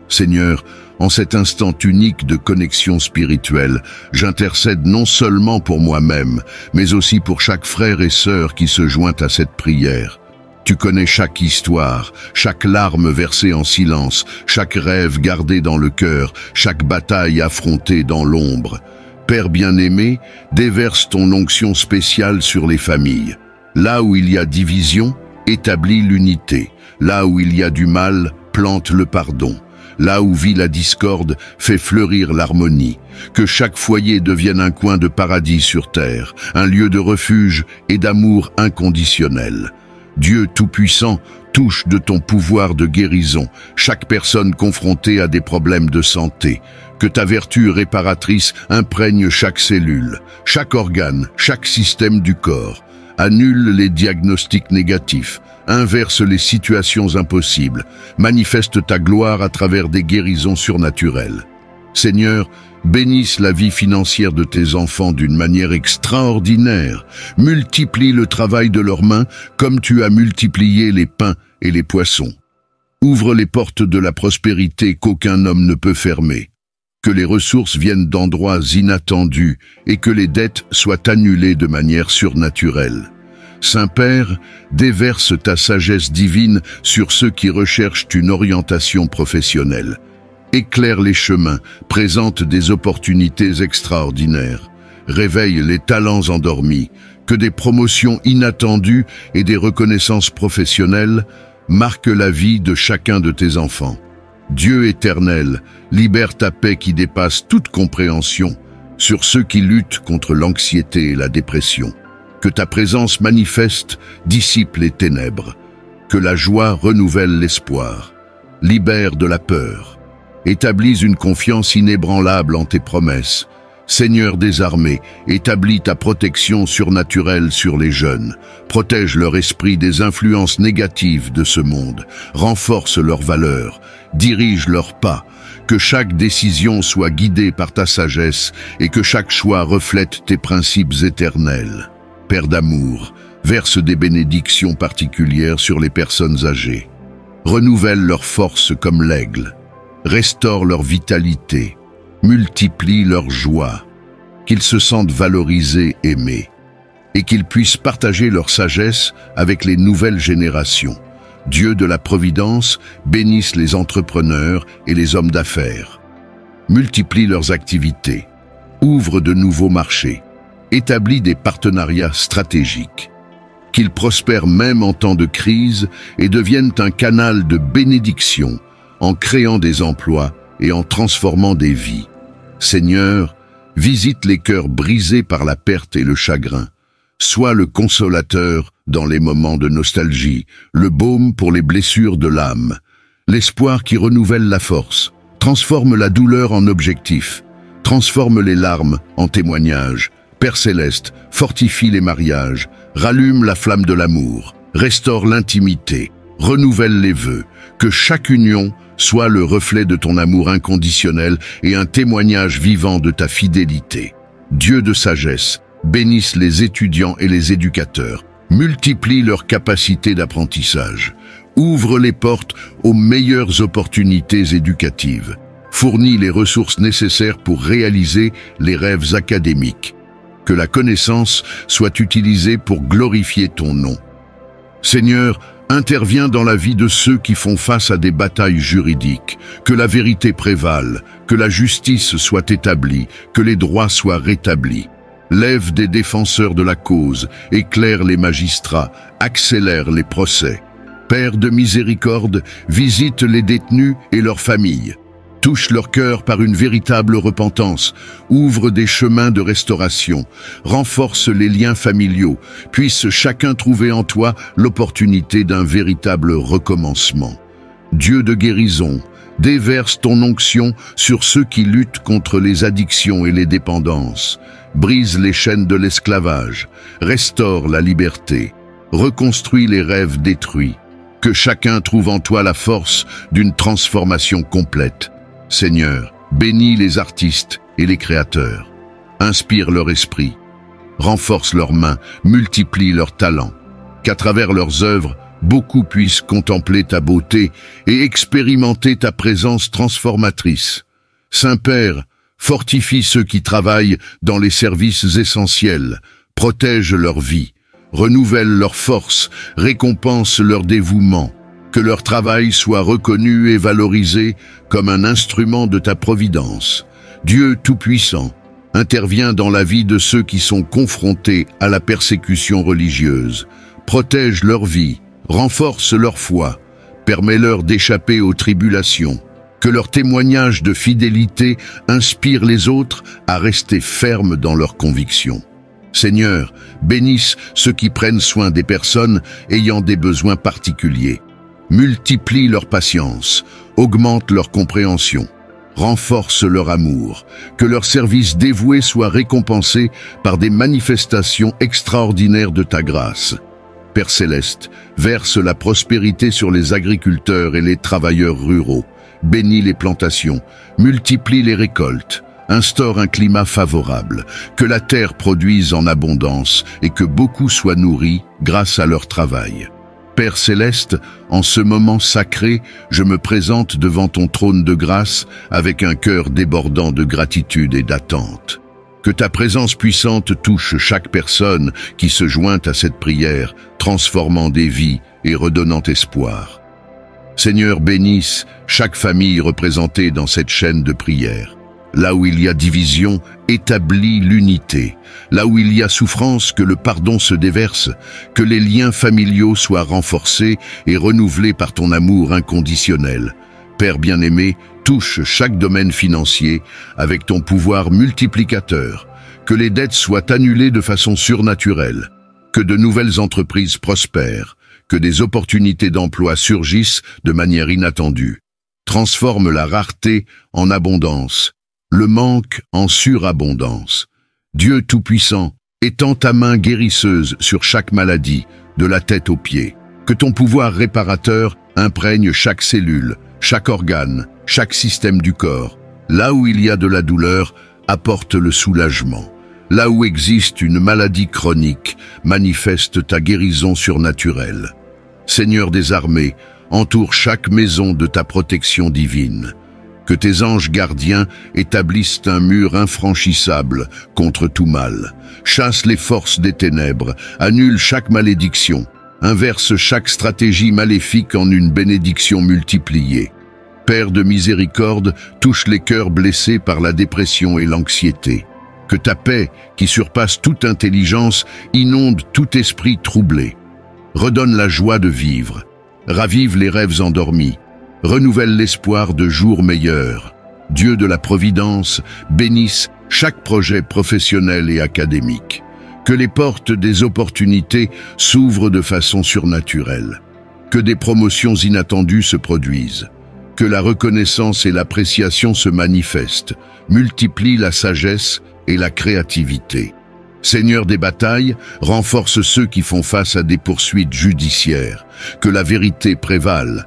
Seigneur, en cet instant unique de connexion spirituelle, j'intercède non seulement pour moi-même, mais aussi pour chaque frère et sœur qui se joint à cette prière. Tu connais chaque histoire, chaque larme versée en silence, chaque rêve gardé dans le cœur, chaque bataille affrontée dans l'ombre. Père bien-aimé, déverse ton onction spéciale sur les familles. Là où il y a division, établis l'unité. Là où il y a du mal, plante le pardon. Là où vit la discorde, fait fleurir l'harmonie. Que chaque foyer devienne un coin de paradis sur terre, un lieu de refuge et d'amour inconditionnel. Dieu Tout-Puissant, touche de ton pouvoir de guérison chaque personne confrontée à des problèmes de santé. Que ta vertu réparatrice imprègne chaque cellule, chaque organe, chaque système du corps. Annule les diagnostics négatifs, inverse les situations impossibles, manifeste ta gloire à travers des guérisons surnaturelles. Seigneur, bénisse la vie financière de tes enfants d'une manière extraordinaire. Multiplie le travail de leurs mains comme tu as multiplié les pains et les poissons. Ouvre les portes de la prospérité qu'aucun homme ne peut fermer. Que les ressources viennent d'endroits inattendus et que les dettes soient annulées de manière surnaturelle. Saint-Père, déverse ta sagesse divine sur ceux qui recherchent une orientation professionnelle. Éclaire les chemins, présente des opportunités extraordinaires. Réveille les talents endormis, que des promotions inattendues et des reconnaissances professionnelles marquent la vie de chacun de tes enfants. Dieu éternel, libère ta paix qui dépasse toute compréhension sur ceux qui luttent contre l'anxiété et la dépression. Que ta présence manifeste dissipe les ténèbres. Que la joie renouvelle l'espoir. Libère de la peur. Établis une confiance inébranlable en tes promesses. Seigneur des armées, établis ta protection surnaturelle sur les jeunes. Protège leur esprit des influences négatives de ce monde. Renforce leurs valeurs. Dirige leurs pas. Que chaque décision soit guidée par ta sagesse et que chaque choix reflète tes principes éternels. Père d'amour, verse des bénédictions particulières sur les personnes âgées. Renouvelle leur force comme l'aigle. Restaure leur vitalité. Multiplie leur joie. Qu'ils se sentent valorisés, aimés. Et qu'ils puissent partager leur sagesse avec les nouvelles générations. Dieu de la Providence, bénisse les entrepreneurs et les hommes d'affaires. Multiplie leurs activités. Ouvre de nouveaux marchés. Établit des partenariats stratégiques. Qu'ils prospèrent même en temps de crise et deviennent un canal de bénédiction en créant des emplois et en transformant des vies. Seigneur, visite les cœurs brisés par la perte et le chagrin. Sois le consolateur dans les moments de nostalgie, le baume pour les blessures de l'âme, l'espoir qui renouvelle la force. Transforme la douleur en objectif, transforme les larmes en témoignages. Père céleste, fortifie les mariages, rallume la flamme de l'amour, restaure l'intimité, renouvelle les vœux, que chaque union soit le reflet de ton amour inconditionnel et un témoignage vivant de ta fidélité. Dieu de sagesse, bénisse les étudiants et les éducateurs, multiplie leurs capacités d'apprentissage, ouvre les portes aux meilleures opportunités éducatives, fournit les ressources nécessaires pour réaliser les rêves académiques. Que la connaissance soit utilisée pour glorifier ton nom. Seigneur, interviens dans la vie de ceux qui font face à des batailles juridiques. Que la vérité prévale, que la justice soit établie, que les droits soient rétablis. Lève des défenseurs de la cause, éclaire les magistrats, accélère les procès. Père de miséricorde, visite les détenus et leurs familles. Touche leur cœur par une véritable repentance, ouvre des chemins de restauration, renforce les liens familiaux, puisse chacun trouver en toi l'opportunité d'un véritable recommencement. Dieu de guérison, déverse ton onction sur ceux qui luttent contre les addictions et les dépendances, brise les chaînes de l'esclavage, restaure la liberté, reconstruit les rêves détruits, que chacun trouve en toi la force d'une transformation complète. Seigneur, bénis les artistes et les créateurs, inspire leur esprit, renforce leurs mains, multiplie leurs talents, qu'à travers leurs œuvres, beaucoup puissent contempler ta beauté et expérimenter ta présence transformatrice. Saint-Père, fortifie ceux qui travaillent dans les services essentiels, protège leur vie, renouvelle leur force, récompense leur dévouement. Que leur travail soit reconnu et valorisé comme un instrument de ta providence. Dieu Tout-Puissant, Interviens dans la vie de ceux qui sont confrontés à la persécution religieuse. Protège leur vie, renforce leur foi, permets-leur d'échapper aux tribulations. Que leur témoignage de fidélité inspire les autres à rester fermes dans leurs convictions. Seigneur, bénisse ceux qui prennent soin des personnes ayant des besoins particuliers. Multiplie leur patience, augmente leur compréhension, renforce leur amour, que leur service dévoué soit récompensé par des manifestations extraordinaires de ta grâce. Père céleste, verse la prospérité sur les agriculteurs et les travailleurs ruraux. Bénis les plantations, multiplie les récoltes, instaure un climat favorable, que la terre produise en abondance et que beaucoup soient nourris grâce à leur travail. Père céleste, en ce moment sacré, je me présente devant ton trône de grâce avec un cœur débordant de gratitude et d'attente. Que ta présence puissante touche chaque personne qui se joint à cette prière, transformant des vies et redonnant espoir. Seigneur, bénisse chaque famille représentée dans cette chaîne de prière. Là où il y a division, établis l'unité. Là où il y a souffrance, que le pardon se déverse, que les liens familiaux soient renforcés et renouvelés par ton amour inconditionnel. Père bien-aimé, touche chaque domaine financier avec ton pouvoir multiplicateur. Que les dettes soient annulées de façon surnaturelle. Que de nouvelles entreprises prospèrent. Que des opportunités d'emploi surgissent de manière inattendue. Transforme la rareté en abondance, le manque en surabondance. Dieu Tout-Puissant, étends ta main guérisseuse sur chaque maladie, de la tête aux pieds. Que ton pouvoir réparateur imprègne chaque cellule, chaque organe, chaque système du corps. Là où il y a de la douleur, apporte le soulagement. Là où existe une maladie chronique, manifeste ta guérison surnaturelle. Seigneur des armées, entoure chaque maison de ta protection divine. Que tes anges gardiens établissent un mur infranchissable contre tout mal. Chasse les forces des ténèbres, annule chaque malédiction, inverse chaque stratégie maléfique en une bénédiction multipliée. Père de miséricorde, touche les cœurs blessés par la dépression et l'anxiété. Que ta paix, qui surpasse toute intelligence, inonde tout esprit troublé. Redonne la joie de vivre, ravive les rêves endormis, renouvelle l'espoir de jours meilleurs. Dieu de la providence, bénisse chaque projet professionnel et académique. Que les portes des opportunités s'ouvrent de façon surnaturelle. Que des promotions inattendues se produisent. Que la reconnaissance et l'appréciation se manifestent. Multiplie la sagesse et la créativité. Seigneur des batailles, renforce ceux qui font face à des poursuites judiciaires. Que la vérité prévale.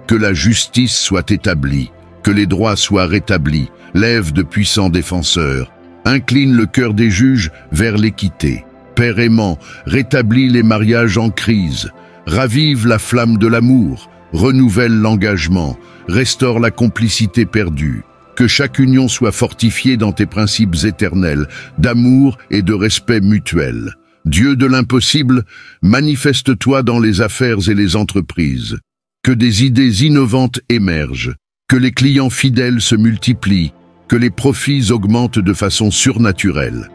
Que la justice soit établie. Que les droits soient rétablis. Lève de puissants défenseurs. Incline le cœur des juges vers l'équité. Père aimant, rétablis les mariages en crise. Ravive la flamme de l'amour. Renouvelle l'engagement. Restaure la complicité perdue. Que chaque union soit fortifiée dans tes principes éternels, d'amour et de respect mutuel. Dieu de l'impossible, manifeste-toi dans les affaires et les entreprises. Que des idées innovantes émergent, que les clients fidèles se multiplient, que les profits augmentent de façon surnaturelle.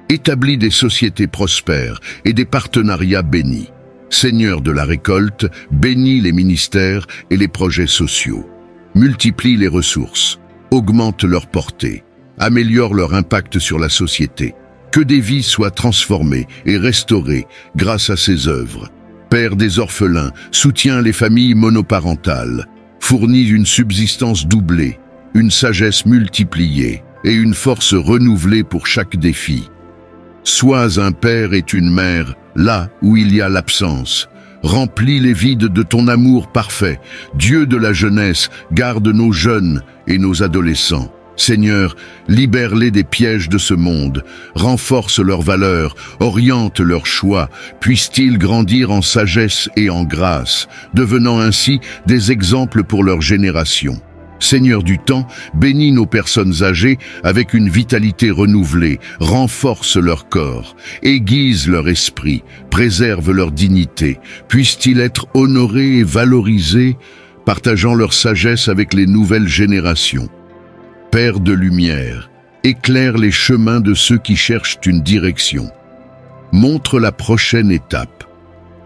Établis des sociétés prospères et des partenariats bénis. Seigneur de la récolte, bénis les ministères et les projets sociaux. Multiplie les ressources. Augmente leur portée, améliore leur impact sur la société. Que des vies soient transformées et restaurées grâce à ces œuvres. Père des orphelins, soutiens les familles monoparentales, fournis une subsistance doublée, une sagesse multipliée et une force renouvelée pour chaque défi. Sois un père et une mère là où il y a l'absence. Remplis les vides de ton amour parfait. Dieu de la jeunesse, garde nos jeunes et nos adolescents. Seigneur, libère-les des pièges de ce monde, renforce leurs valeurs, oriente leurs choix, puissent-ils grandir en sagesse et en grâce, devenant ainsi des exemples pour leur génération. Seigneur du temps, bénis nos personnes âgées avec une vitalité renouvelée, renforce leur corps, aiguise leur esprit, préserve leur dignité. Puissent-ils être honorés et valorisés, partageant leur sagesse avec les nouvelles générations. Père de lumière, Éclaire les chemins de ceux qui cherchent une direction. Montre la prochaine étape.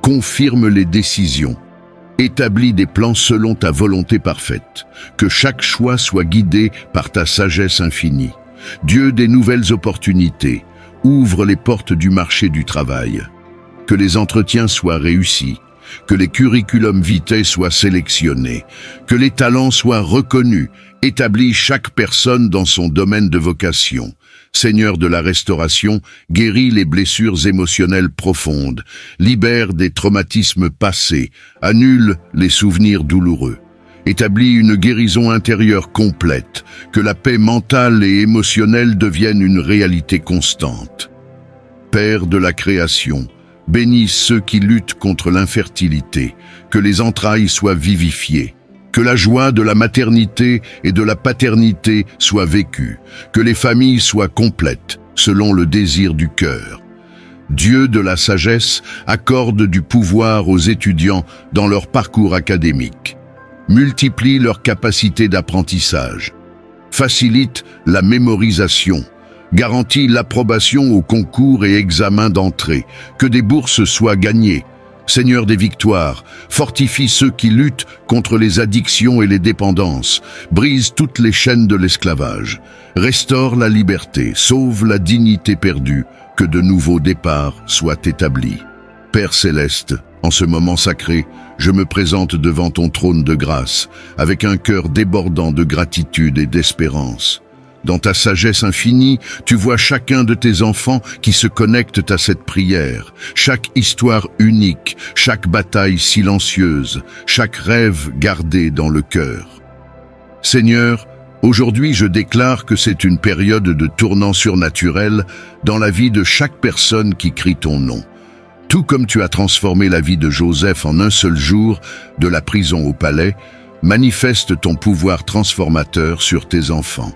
Confirme les décisions. Établis des plans selon ta volonté parfaite. Que chaque choix soit guidé par ta sagesse infinie. Dieu des nouvelles opportunités. Ouvre les portes du marché du travail. Que les entretiens soient réussis. Que les curriculum vitae soient sélectionnés. Que les talents soient reconnus. Établis chaque personne dans son domaine de vocation. Seigneur de la restauration, guéris les blessures émotionnelles profondes, libère des traumatismes passés, annule les souvenirs douloureux. Établis une guérison intérieure complète, que la paix mentale et émotionnelle devienne une réalité constante. Père de la création, bénis ceux qui luttent contre l'infertilité, que les entrailles soient vivifiées. Que la joie de la maternité et de la paternité soit vécue, que les familles soient complètes, selon le désir du cœur. Dieu de la sagesse accorde du pouvoir aux étudiants dans leur parcours académique. Multiplie leurs capacités d'apprentissage. Facilite la mémorisation. Garantit l'approbation aux concours et examens d'entrée. Que des bourses soient gagnées. Seigneur des victoires, fortifie ceux qui luttent contre les addictions et les dépendances, brise toutes les chaînes de l'esclavage, restaure la liberté, sauve la dignité perdue, que de nouveaux départs soient établis. Père céleste, en ce moment sacré, je me présente devant ton trône de grâce, avec un cœur débordant de gratitude et d'espérance. Dans ta sagesse infinie, tu vois chacun de tes enfants qui se connectent à cette prière, chaque histoire unique, chaque bataille silencieuse, chaque rêve gardé dans le cœur. Seigneur, aujourd'hui je déclare que c'est une période de tournant surnaturel dans la vie de chaque personne qui crie ton nom. Tout comme tu as transformé la vie de Joseph en un seul jour, de la prison au palais, manifeste ton pouvoir transformateur sur tes enfants.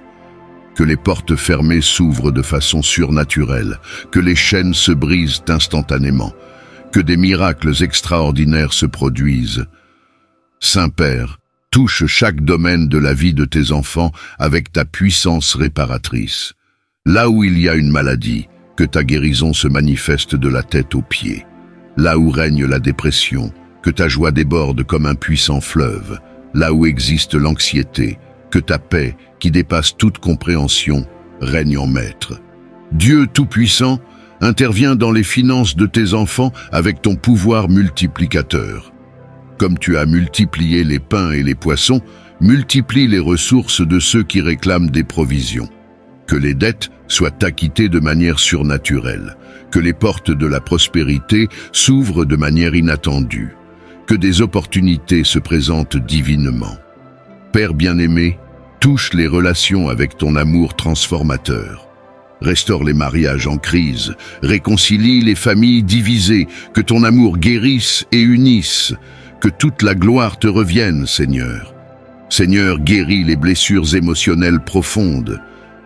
Que les portes fermées s'ouvrent de façon surnaturelle, que les chaînes se brisent instantanément, que des miracles extraordinaires se produisent. Saint-Père, touche chaque domaine de la vie de tes enfants avec ta puissance réparatrice. Là où il y a une maladie, que ta guérison se manifeste de la tête aux pieds. Là où règne la dépression, que ta joie déborde comme un puissant fleuve. Là où existe l'anxiété, que ta paix, qui dépasse toute compréhension, règne en maître. Dieu Tout-Puissant, interviens dans les finances de tes enfants avec ton pouvoir multiplicateur. Comme tu as multiplié les pains et les poissons, multiplie les ressources de ceux qui réclament des provisions. Que les dettes soient acquittées de manière surnaturelle, que les portes de la prospérité s'ouvrent de manière inattendue, que des opportunités se présentent divinement. Père bien-aimé, touche les relations avec ton amour transformateur. Restaure les mariages en crise, réconcilie les familles divisées, que ton amour guérisse et unisse, que toute la gloire te revienne, Seigneur. Seigneur, guéris les blessures émotionnelles profondes.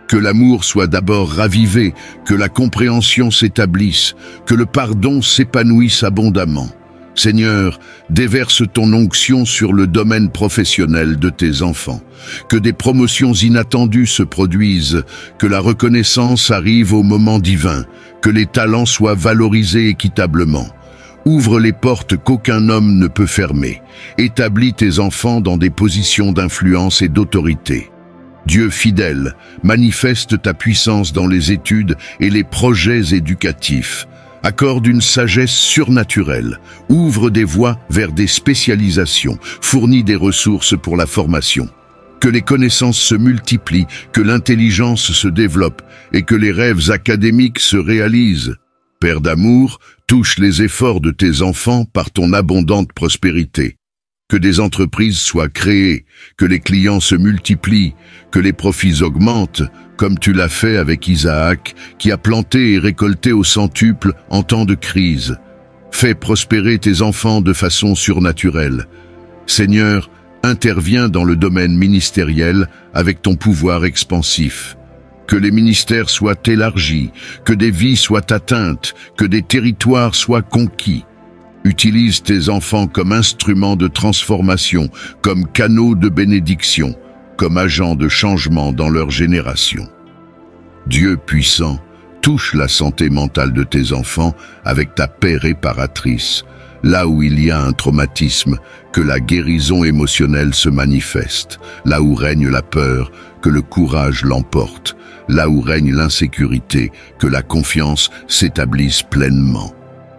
Que l'amour soit d'abord ravivé, que la compréhension s'établisse, que le pardon s'épanouisse abondamment. Seigneur, déverse ton onction sur le domaine professionnel de tes enfants, que des promotions inattendues se produisent, que la reconnaissance arrive au moment divin, que les talents soient valorisés équitablement. Ouvre les portes qu'aucun homme ne peut fermer. Établis tes enfants dans des positions d'influence et d'autorité. Dieu fidèle, manifeste ta puissance dans les études et les projets éducatifs. Accorde une sagesse surnaturelle, ouvre des voies vers des spécialisations, fournit des ressources pour la formation. Que les connaissances se multiplient, que l'intelligence se développe et que les rêves académiques se réalisent. Père d'amour, touche les efforts de tes enfants par ton abondante prospérité. Que des entreprises soient créées, que les clients se multiplient, que les profits augmentent, comme tu l'as fait avec Isaac, qui a planté et récolté au centuple en temps de crise. Fais prospérer tes enfants de façon surnaturelle. Seigneur, interviens dans le domaine ministériel avec ton pouvoir expansif. Que les ministères soient élargis, que des vies soient atteintes, que des territoires soient conquis. Utilise tes enfants comme instruments de transformation, comme canaux de bénédiction, comme agents de changement dans leur génération. Dieu puissant, touche la santé mentale de tes enfants avec ta paix réparatrice. Là où il y a un traumatisme, que la guérison émotionnelle se manifeste. Là où règne la peur, que le courage l'emporte. Là où règne l'insécurité, que la confiance s'établisse pleinement.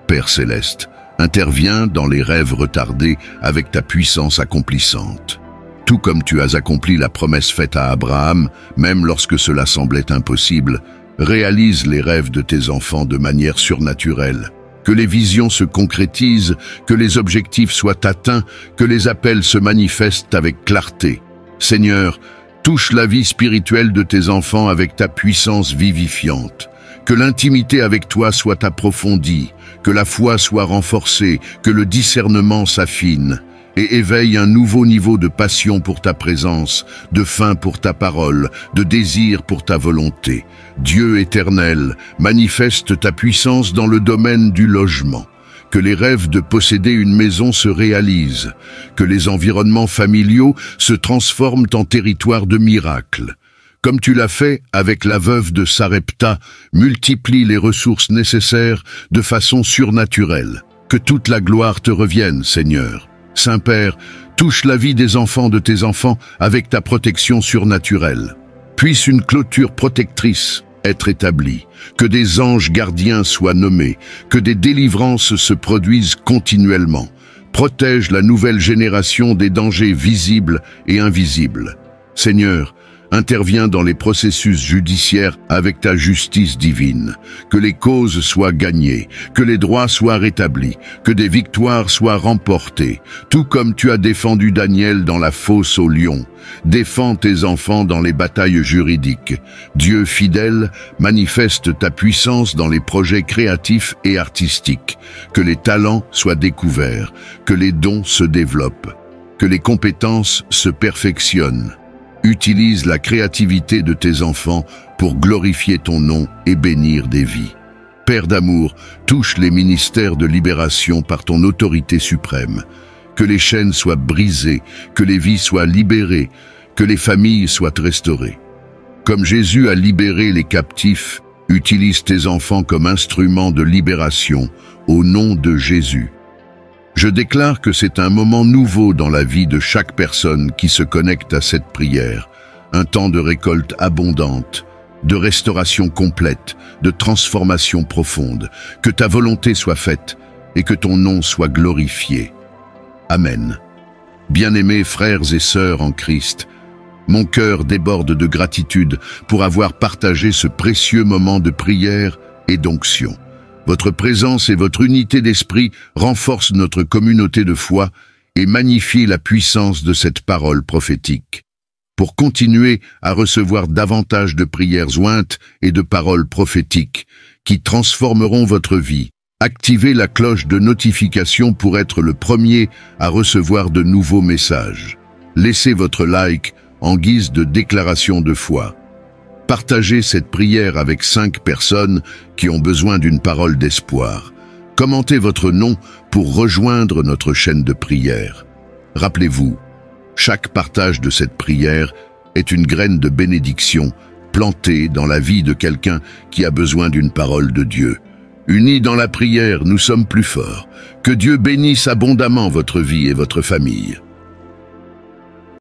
Père céleste, interviens dans les rêves retardés avec ta puissance accomplissante. Tout comme tu as accompli la promesse faite à Abraham, même lorsque cela semblait impossible, réalise les rêves de tes enfants de manière surnaturelle. Que les visions se concrétisent, que les objectifs soient atteints, que les appels se manifestent avec clarté. Seigneur, touche la vie spirituelle de tes enfants avec ta puissance vivifiante. Que l'intimité avec toi soit approfondie, que la foi soit renforcée, que le discernement s'affine et éveille un nouveau niveau de passion pour ta présence, de faim pour ta parole, de désir pour ta volonté. Dieu éternel, manifeste ta puissance dans le domaine du logement. Que les rêves de posséder une maison se réalisent, que les environnements familiaux se transforment en territoire de miracles. Comme tu l'as fait avec la veuve de Sarepta, multiplie les ressources nécessaires de façon surnaturelle. Que toute la gloire te revienne, Seigneur. Saint-Père, touche la vie des enfants de tes enfants avec ta protection surnaturelle. Puisse une clôture protectrice être établie, que des anges gardiens soient nommés, que des délivrances se produisent continuellement. Protège la nouvelle génération des dangers visibles et invisibles. Seigneur, interviens dans les processus judiciaires avec ta justice divine. Que les causes soient gagnées, que les droits soient rétablis, que des victoires soient remportées, tout comme tu as défendu Daniel dans la fosse aux lions. Défends tes enfants dans les batailles juridiques. Dieu fidèle, manifeste ta puissance dans les projets créatifs et artistiques. Que les talents soient découverts, que les dons se développent, que les compétences se perfectionnent. Utilise la créativité de tes enfants pour glorifier ton nom et bénir des vies. Père d'amour, touche les ministères de libération par ton autorité suprême. Que les chaînes soient brisées, que les vies soient libérées, que les familles soient restaurées. Comme Jésus a libéré les captifs, utilise tes enfants comme instruments de libération au nom de Jésus. Je déclare que c'est un moment nouveau dans la vie de chaque personne qui se connecte à cette prière, un temps de récolte abondante, de restauration complète, de transformation profonde. Que ta volonté soit faite et que ton nom soit glorifié. Amen. Bien-aimés frères et sœurs en Christ, mon cœur déborde de gratitude pour avoir partagé ce précieux moment de prière et d'onction. Votre présence et votre unité d'esprit renforcent notre communauté de foi et magnifient la puissance de cette parole prophétique. Pour continuer à recevoir davantage de prières jointes et de paroles prophétiques qui transformeront votre vie, activez la cloche de notification pour être le premier à recevoir de nouveaux messages. Laissez votre like en guise de déclaration de foi. Partagez cette prière avec 5 personnes qui ont besoin d'une parole d'espoir. Commentez votre nom pour rejoindre notre chaîne de prière. Rappelez-vous, chaque partage de cette prière est une graine de bénédiction plantée dans la vie de quelqu'un qui a besoin d'une parole de Dieu. Unis dans la prière, nous sommes plus forts. Que Dieu bénisse abondamment votre vie et votre famille.